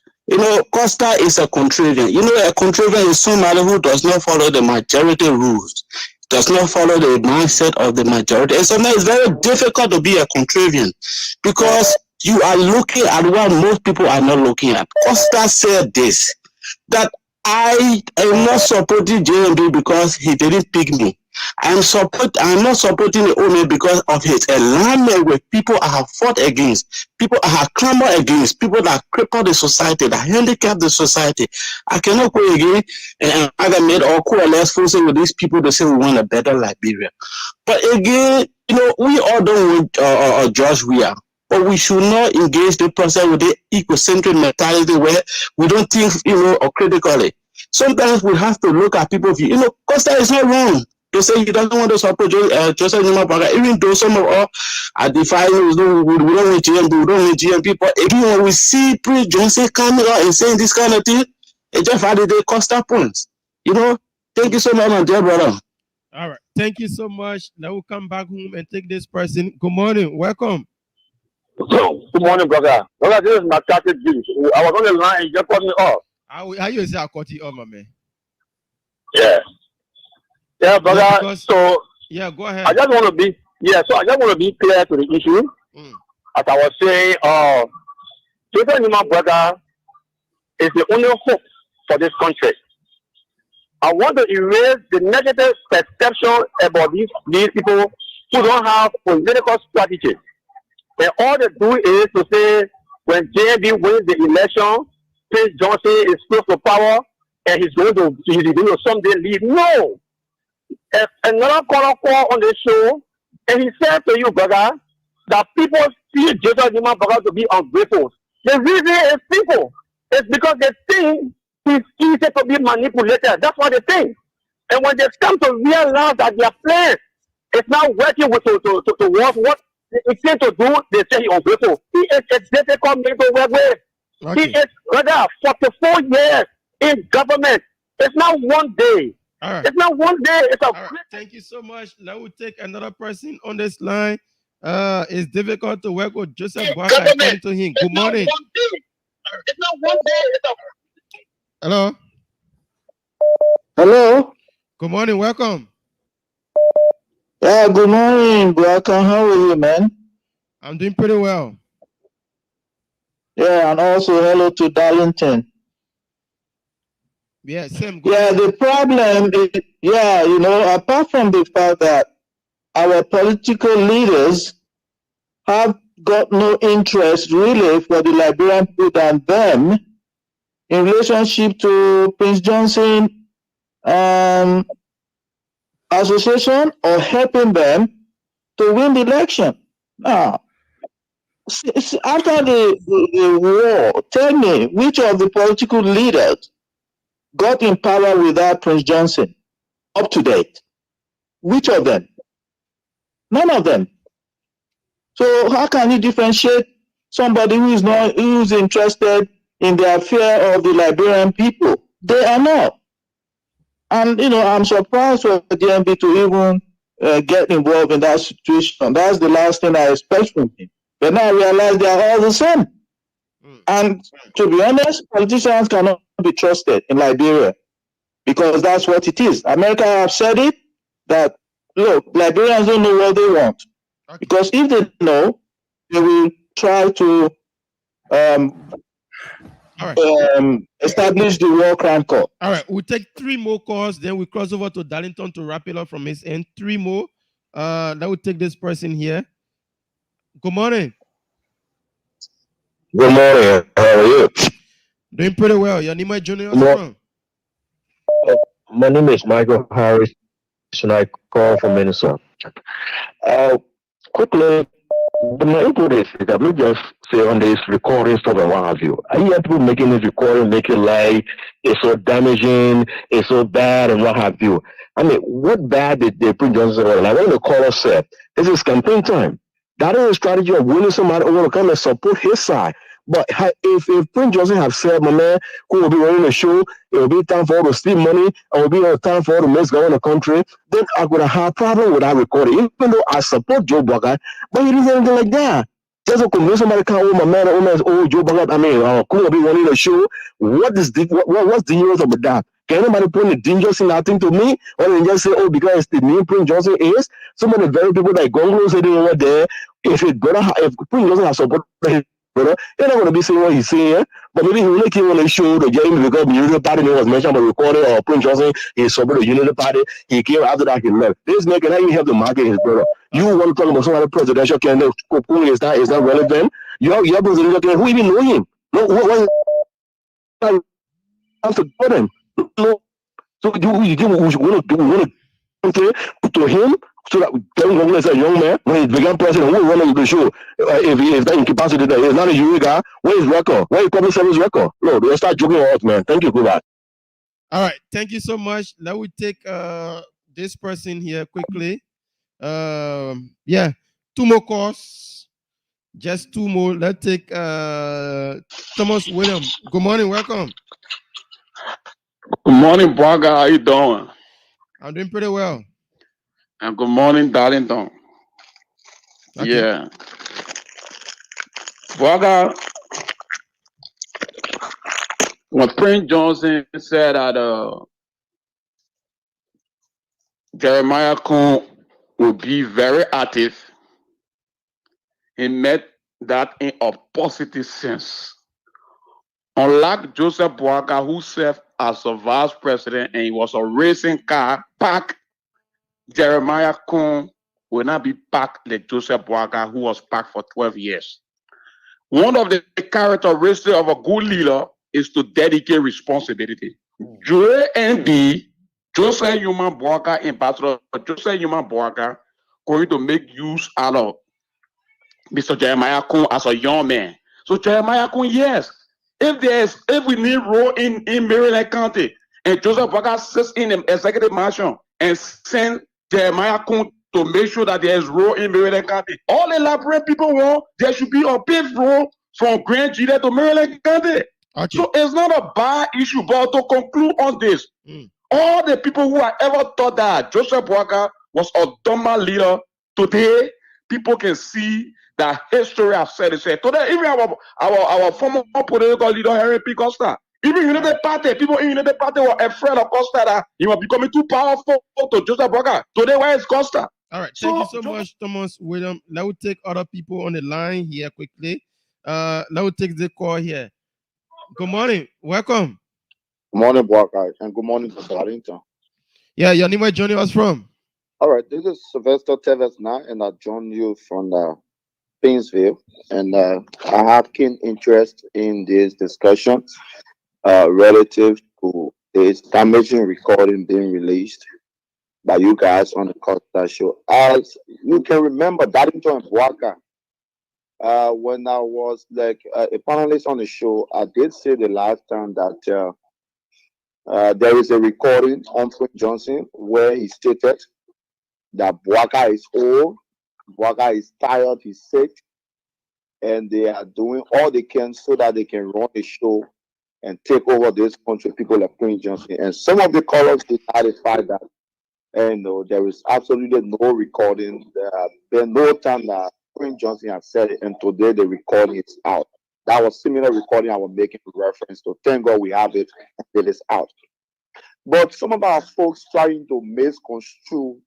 Costa is a contrarian. A contrarian is somebody who does not follow the majority rules, does not follow the mindset of the majority. And sometimes it's very difficult to be a contrarian because you are looking at what most people are not looking at. Costa said this, that I am not supporting JMB because he didn't pick me. I'm not supporting the owner because of his alignment with people I have fought against, people I have clamored against, people that cripple the society, that handicap the society. I cannot go again and either made or coalesce forces with these people to say we want a better Liberia. But again, we all don't want George Weah, but we should not engage the process with the ecocentric mentality where we don't think, or critically. Sometimes we have to look at people. Costa is not wrong. to say he doesn't want to support Joseph Nima Baga, even though some of us are defining we don't need GMP, we don't need GMP. But again, when we see Prince Johnson coming out and saying this kind of thing, it just added the Costa points. You know, thank you so much, my dear brother. All right, thank you so much. Now we'll come back home and take this person. Good morning, welcome. Good morning, brother. Brother, this is my Catholic Jews. I was on the line, you just cut me off. How you say I cut you off, my man? Yeah. Yeah, brother. Yeah, because, so yeah, go ahead. I just want to be clear to the issue. As I was saying, Joseph Nima brother is the only hope for this country. I want to erase the negative perception about these people who don't have political strategy. And all they do is to say when JB wins the election, Prince Johnson is close to power and he's going to someday leave. No. Another caller called on the show and he said to you, brother, that people see Joseph Nima brother to be ungrateful. The reason is simple. It's because they think he's easy to be manipulated. That's what they think. And when they come to realize that their plan is not working towards what they tend to do, they say he's ungrateful. He is a difficult man to work with. Okay. He is rather 44 years in government. It's not one day. All right. It's not one day. It's a right. Thank you so much. Now we'll take another person on this line. It's difficult to work with Joseph Boakai according to him. Good morning. It's not one day. Hello. Hello. Good morning. Welcome. Yeah, good morning, Boakai. How are you, man? I'm doing pretty well. Yeah, and also hello to Darlington. Yeah, same. Yeah, the problem is, apart from the fact that our political leaders have got no interest really for the Liberian people than them in relationship to Prince Johnson association or helping them to win the election. Now, after the war, tell me which of the political leaders got in power without Prince Johnson up to date? Which of them? None of them. So how can you differentiate somebody who's interested in the affair of the Liberian people? They are not. And I'm surprised for the DMB to even get involved in that situation. That's the last thing I expect from him. But now I realize they are all the same. And to be honest, politicians cannot be trusted in Liberia because that's what it is. America have said it that look, Liberians don't know what they want. Okay. Because if they know, they will try to establish the War Crime Court. All right, we'll take 3 more calls, then we cross over to Darlington to wrap it up from his end. 3 more. That will take this person here. Good morning. Good morning. How are you? Doing pretty well. Your name is Junior. My name is Michael Harris, and I call from Minnesota. Quickly, my input is that we just say on this recording stuff and what have you. I hear people making this recording, making like it's so damaging, it's so bad, and what have you. I mean, what bad did they Prince Johnson say? Like when the caller said, this is campaign time. That is a strategy of winning somebody over to come and support his side. But if Prince Johnson have said, my man, who will be running the show, it will be time for all to steal money, and it will be time for all to mess going the country, then I would have a problem with that recording, even though I support Joe Bugger, but he didn't say anything like that. Just to convince somebody can't my man, Joe Bugger, who will be running the show, what's the use of that? Can anybody put any dangerous in that thing to me? Or they just say, because the name Prince Johnson is, some of the very people that Gonglo said they were there, if Prince Johnson has supported him, brother, they're not going to be saying what he's saying, but maybe he will make him on the show the game because the Unity Party was mentioned by recording or Prince Johnson, he supported the Unity Party, he came after that, he left. This nigga, now you have to market his brother. You want to talk about some other presidential candidate who is not relevant? Your presidential candidate, who even know him? No, what have to put him. No. So you want to him so that Gonglo is a young man when he began president, who running the show? If that incapacity there is not a Yuri guy, where is record? Where is public service record? No, they start joking out, man. Thank you, goodbye. All right, thank you so much. Now we take this person here quickly. Yeah, 2 more calls. Just 2 more. Let's take Thomas William. Good morning, welcome. Good morning, Braga. How you doing? I'm doing pretty well. And good morning, Darlington. Okay. Yeah. Braga, when Prince Johnson said that Jeremiah Kuhn will be very active, he meant that in a positive sense. Unlike Joseph Boakai, who served as a vice president and he was a racing car park, Jeremiah Kuhn will not be parked like Joseph Boakai, who was parked for 12 years. One of the characteristics of a good leader is to dedicate responsibility. JNB, Joseph Human Boakai, Ambassador Joseph Human Boakai, going to make use out of Mr. Jeremiah Kuhn as a young man. So Jeremiah Kuhn, yes, if we need role in Maryland County, and Joseph Boakai sits in the executive mansion and send Jeremiah Kuhn to make sure that there is role in Maryland County. All the Liberian people want there should be a paved road from Grand Gila to Maryland County. Okay. So it's not a bad issue, but to conclude on this, all the people who have ever thought that Joseph Boakai was a dormant leader, today people can see that history has said itself. Today, even our former political leader, Henry P. Costa, even United Party, people in United Party were afraid of Costa that he was becoming too powerful to Joseph Boakai. Today, where is Costa? All right, thank you so much, Thomas William. Let me take other people on the line here quickly. Let me take the call here. Good morning, welcome. Good morning, Boakai, and good morning, Mr. Arlington. Yeah, your name, where joining us from? All right, this is Sylvester Tevez now, and I join you from Painesville, and I have keen interest in this discussion relative to this damaging recording being released by you guys on the Costa Show. As you can remember, Darlington and Boakai, when I was like a panelist on the show, I did say the last time that there is a recording on Prince Johnson where he stated that Boakai is old, Boakai is tired, he's sick, and they are doing all they can so that they can run a show and take over this country, people like Prince Johnson. And some of the callers decided that, and there is absolutely no recording. There has been no time that Prince Johnson has said it, and today the recording is out. That was similar recording I was making reference to. Thank God we have it, and it is out. But some of our folks trying to misconstrue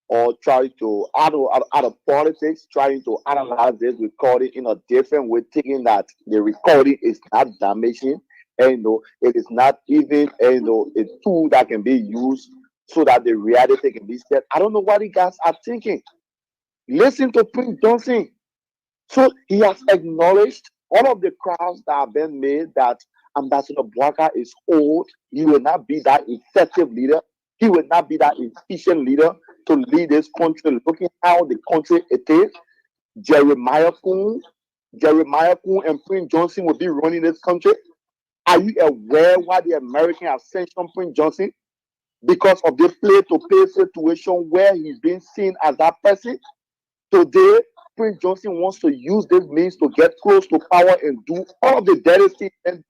or try to, out of politics, trying to analyze this recording in a different way, thinking that the recording is not damaging, and it is not even a tool that can be used so that the reality can be said. I don't know what you guys are thinking. Listen to Prince Johnson. So he has acknowledged all of the crowds that have been made that Ambassador Boakai is old. He will not be that effective leader. He will not be that efficient leader to lead this country. Looking how the country it is, Jeremiah Kuhn and Prince Johnson will be running this country. Are you aware why the Americans have sanctioned Prince Johnson? Because of the play-to-pay situation where he's being seen as that person. Today, Prince Johnson wants to use this means to get close to power and do all of the dirty things.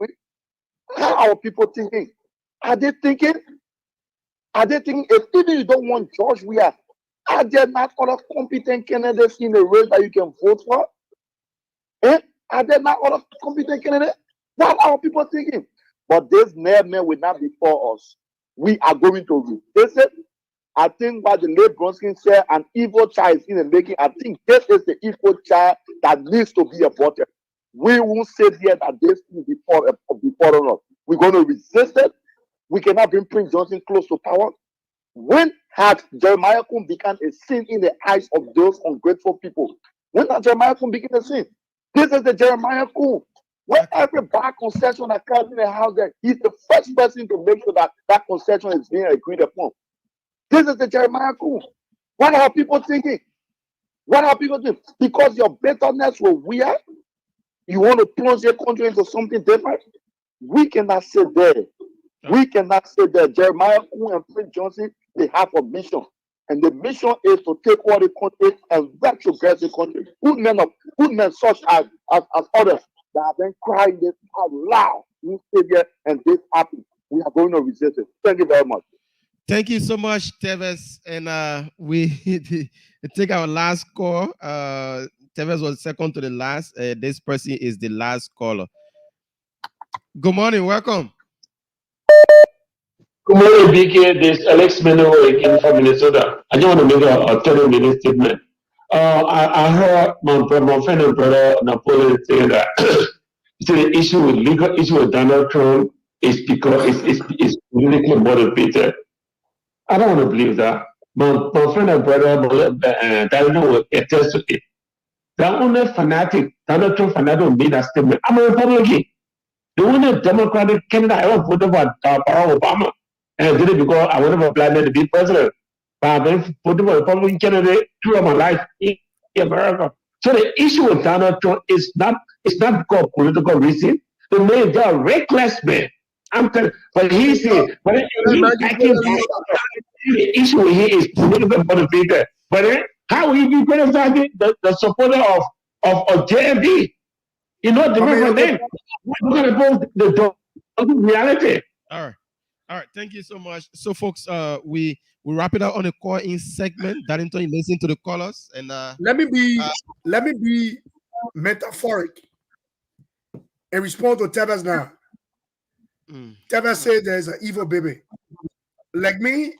How are people thinking? Are they thinking if even you don't want George Weah, are there not other competent candidates in the race that you can vote for? Are there not other competent candidates? What are people thinking? But this nightmare will not be for us. We are going to replace it. I think what the late Bronson said, an evil child is in the making. I think this is the evil child that needs to be aborted. We won't sit here that this will be before us. We're going to resist it. We cannot bring Prince Johnson close to power. When had Jeremiah Kuhn become a sin in the eyes of those ungrateful people? When had Jeremiah Kuhn become a sin? This is the Jeremiah Kuhn. When every bar concession that comes in the house, there, he's the first person to make sure that that concession is being agreed upon. This is the Jeremiah Kuhn. What are people thinking? What are people thinking? Because your bitterness will wear, you want to plunge your country into something different? We cannot sit there. We cannot sit there. Jeremiah Kuhn and Prince Johnson, they have a mission. And the mission is to take all the country and retrogress the country. Good men such as others that have been crying this out loud. We stay there and this happens. We are going to resist it. Thank you very much. Thank you so much, Teves. And we take our last call. Teves was second to the last. This person is the last caller. Good morning. Welcome. Good morning, BK. This is Alex Meno again from Minnesota. I just want to make a 30-minute statement. I heard my friend and brother Napoleon say that the legal issue with Donald Trump is because it's politically motivated. I don't want to believe that. My friend and brother Daniel will attest to it. The only fanatic, Donald Trump fanatic made that statement. I'm a Republican. The only Democratic candidate I ever voted for Barack Obama. And I did it because I wanted to apply to be president. But I've been voting for a Republican candidate throughout my life in America. So the issue with Donald Trump is not because of political reason. The man is a reckless man. I'm telling you, but he said, but the issue with him is political motivated. But how will he be criticizing the supporter of JMD? You know, different name. We're going to go the reality. All right, thank you so much. So, folks, we wrap it up on a call-in segment. Darlington, you listen to the callers, and let me be metaphoric and respond to Teves now. Teves said there's an evil baby. Like me,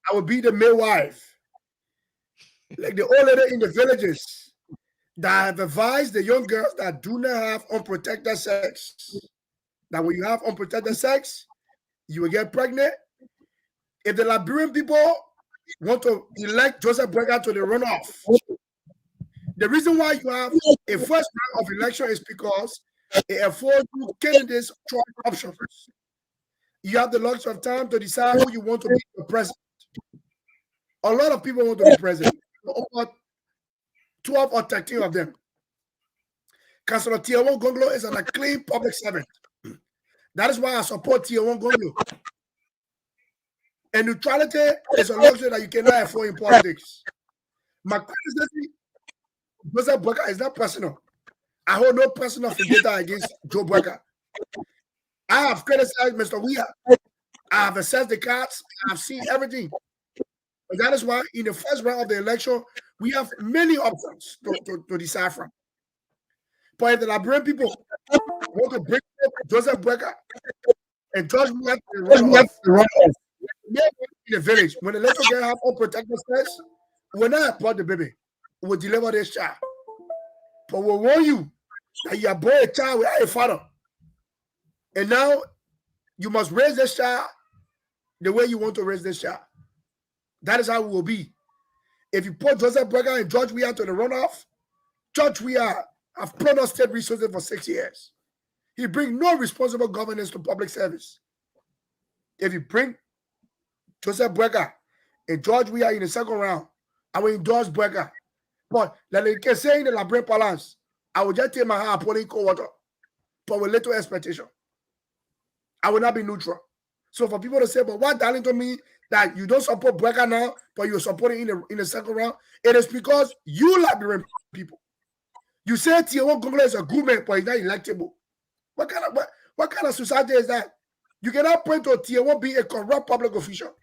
I would be the midwife, like the old lady in the villages that have advised the young girls that do not have unprotected sex. That when you have unprotected sex, you will get pregnant. If the Liberian people want to elect Joseph Boakai to the runoff, the reason why you have a first round of election is because it affords you candidates choice options. You have the luxury of time to decide who you want to be the president. A lot of people want to be president. Over 12 or 13 of them. Councilor Tiawan Gonglo is an acclaimed public servant. That is why I support Tiawan Gonglo. And neutrality is a luxury that you cannot afford in politics. My criticism, Joseph Boakai, is not personal. I hold no personal vendetta against Joe Boakai. I have criticized Mr. Weah. I have assessed the cards. I have seen everything. And that is why in the first round of the election, we have many options to decide from. But if the Liberian people want to bring up Joseph Boakai and George Weah to run off in the village, when the little girl have unprotected sex, we're not about the baby. We'll deliver this child. But we'll warn you that you are born a child without a father. And now you must raise this child the way you want to raise this child. That is how it will be. If you put Joseph Boakai and George Weah to the runoff, George Weah have plundered state resources for 6 years. He brings no responsible governance to public service. If you bring Joseph Boakai and George Weah in the second round, I will endorse Boakai. But like they can say in the Liberian Palace, I will just take my heart pouring cold water, but with little expectation. I will not be neutral. So for people to say, but what Darlington mean that you don't support Boakai now, but you're supporting in the second round, it is because you Liberian people. You say Tiawan Gonglo is a good man, but he's not electable. What kind of society is that? You cannot point to Tiawan being a corrupt public official.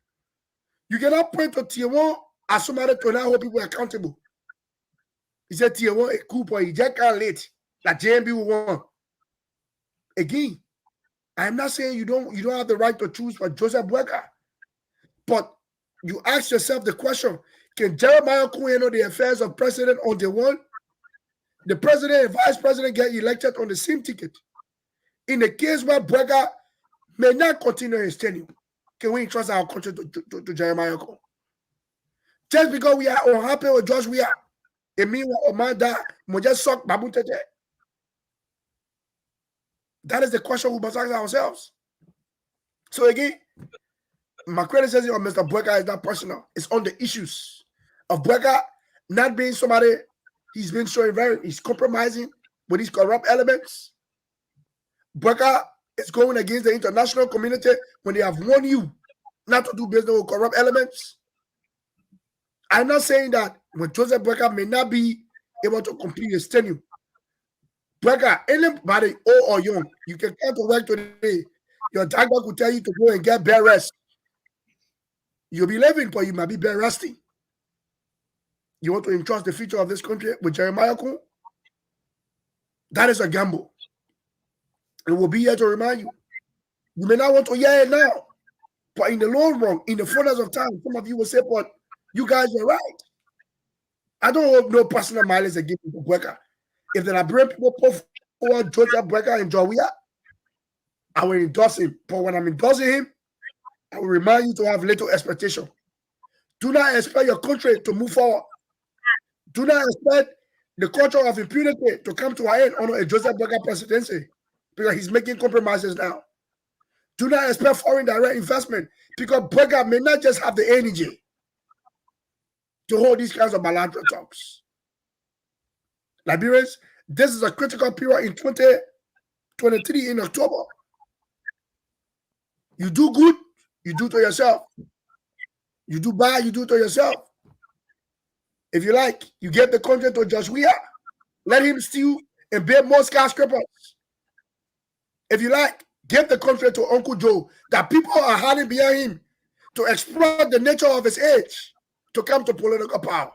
You cannot point to Tiawan as somebody to not hold people accountable. He said Tiawan a coup, but he just got late. That JMB will want. Again, I am not saying you don't have the right to choose for Joseph Boakai. But you ask yourself the question, can Jeremiah Cohen handle the affairs of president on the one? The president and vice president get elected on the same ticket. In the case where Boakai may not continue his tenure, can we entrust our country to Jeremiah Cohen? Just because we are unhappy with George Weah, it means we just suck Babu Tete. That is the question we must ask ourselves. So again, my criticism of Mr. Boakai is not personal. It's on the issues of Boakai not being somebody he's been showing he's compromising with these corrupt elements. Boakai is going against the international community when they have warned you not to do business with corrupt elements. I'm not saying that when Joseph Brecker may not be able to complete his tenure. Brecker, anybody old or young, you can come to work today. Your doctor will tell you to go and get bed rest. You'll be living, but you might be bed resting. You want to entrust the future of this country with Jeremiah Kun? That is a gamble. And we'll be here to remind you. You may not want to hear it now, but in the long run, in the fullness of time, some of you will say, but you guys are right. I don't have no personal mileage against Brecker. If the Liberian people put forward Joseph Brecker and Jawia, I will endorse him. But when I'm endorsing him, I will remind you to have little expectation. Do not expect your country to move forward. Do not expect the culture of impunity to come to an end under a Joseph Brecker presidency because he's making compromises now. Do not expect foreign direct investment because Brecker may not just have the energy to hold these kinds of bilateral talks. Liberians, this is a critical period in 2023 in October. You do good, you do to yourself. You do bad, you do to yourself. If you like, you get the country to Joshua. Let him steal and build more skyscrapers. If you like, give the country to Uncle Joe that people are hiding behind him to exploit the nature of his age to come to political power.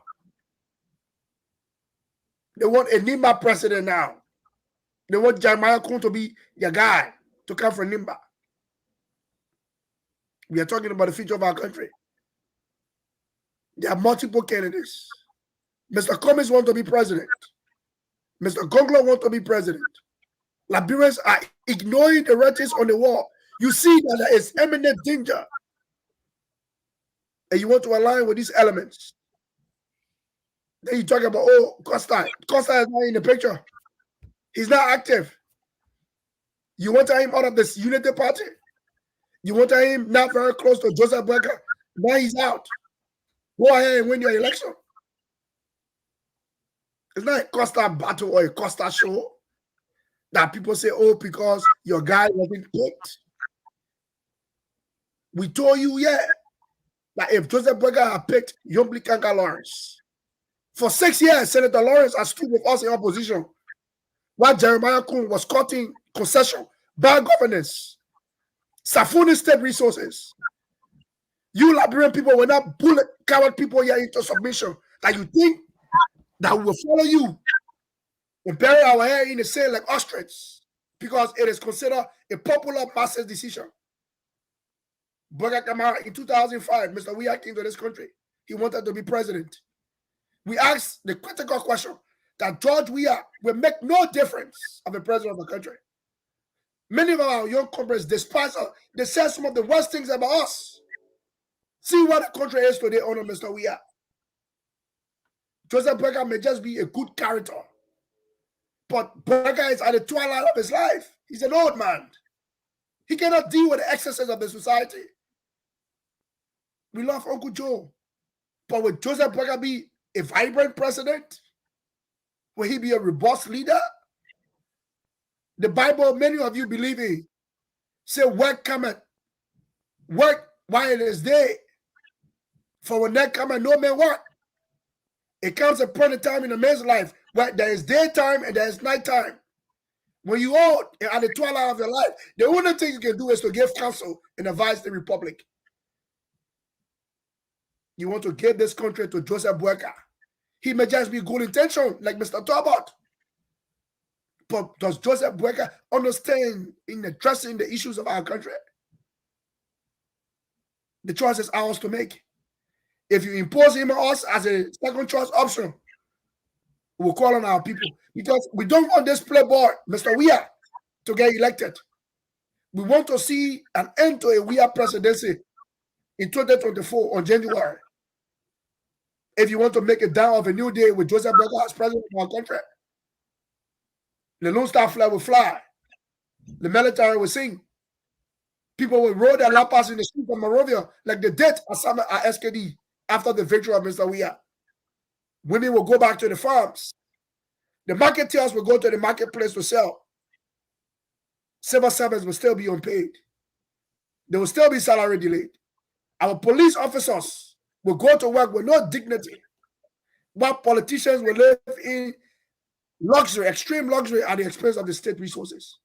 They want a Nimba president now. They want Jeremiah Kun to be your guy to come from Nimba. We are talking about the future of our country. There are multiple candidates. Mr. Cummings wants to be president. Mr. Gonglo wants to be president. Liberians are ignoring the rhetoric on the wall. You see that there is imminent danger. And you want to align with these elements. Then you talk about, oh, Costa. Costa is not in the picture. He's not active. You want him out of this unity party? You want him not very close to Joseph Brecker? Now he's out. Go ahead and win your election. It's not a Costa battle or a Costa show that people say, oh, because your guy wasn't picked. We told you, yeah, that if Joseph Brecker had picked Yombli Kanka Lawrence, for 6 years, Senator Lawrence has stood with us in opposition while Jeremiah Kun was cutting concession, bad governance, Safuni state resources. You Liberian people were not bullet coward people here into submission that you think that we will follow you and bury our hair in the sand like ostrich because it is considered a popular masses decision. Burger Kamara in 2005, Mr. Weah came to this country. He wanted to be president. We asked the critical question that George Weah will make no difference of the president of the country. Many of our young comrades despise us. They say some of the worst things about us. See what the country is today under Mr. Weah. Joseph Brecker may just be a good character. But Brecker is at the twilight of his life. He's an old man. He cannot deal with the excesses of the society. We love Uncle Joe. But will Joseph Brecker be a vibrant president? Will he be a robust leader? The Bible, many of you believe in, say, work cometh. Work while it is day. For when that cometh, no man work. It comes a point in time in a man's life where there is daytime and there is nighttime. When you old and at the twilight of your life, the only thing you can do is to give counsel and advise the republic. You want to give this country to Joseph Brecker. He may just be good intention, like Mr. Talbot. But does Joseph Brecker understand in addressing the issues of our country? The choice is ours to make. If you impose him on us as a second choice option, we'll call on our people. Because we don't want this playboy, Mr. Weah, to get elected. We want to see an end to a Weah presidency in 2024 on January. If you want to make it down of a new day with Joseph Brecker as president of our country, the Lone Star flag will fly. The military will sing. People will roll their lapas in the streets of Monrovia like they did at SKD after the victory of Mr. Weah. Women will go back to the farms. The marketeers will go to the marketplace to sell. Civil servants will still be unpaid. There will still be salary delayed. Our police officers will go to work with no dignity, while politicians will live in luxury, extreme luxury, at the expense of the state resources.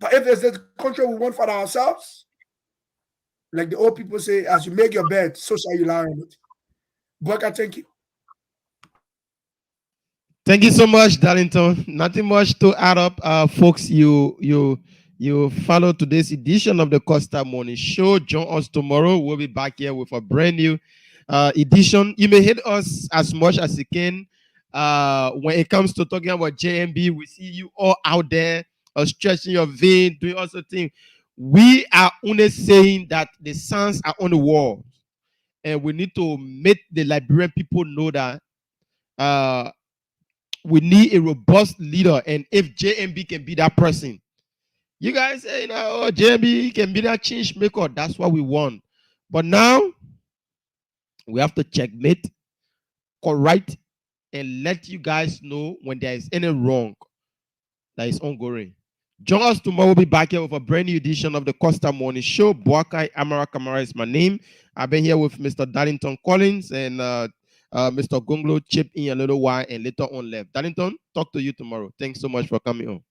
But if there's a country we want for ourselves, like the old people say, as you make your bed, so shall you lie on it. Boyka, thank you. Thank you so much, Darlington. Nothing much to add up, folks. You follow today's edition of the Costa Morning Show. Join us tomorrow. We'll be back here with a brand new edition. You may hate us as much as you can. When it comes to talking about JMB, we see you all out there stretching your vein, doing all sorts of things. We are only saying that the signs are on the wall, and we need to make the Liberian people know that we need a robust leader. And if JMB can be that person, you guys say, oh, JMB can be that change maker. That's what we want. But now we have to checkmate, correct, and let you guys know when there is any wrong that is ongoing. Join us tomorrow. We'll be back here with a brand new edition of the Costa Morning Show. Boakai Amara Kamara is my name. I've been here with Mr. Darlington Collins and Mr. Gonglo chipped in a little while and later on left. Darlington, talk to you tomorrow. Thanks so much for coming on.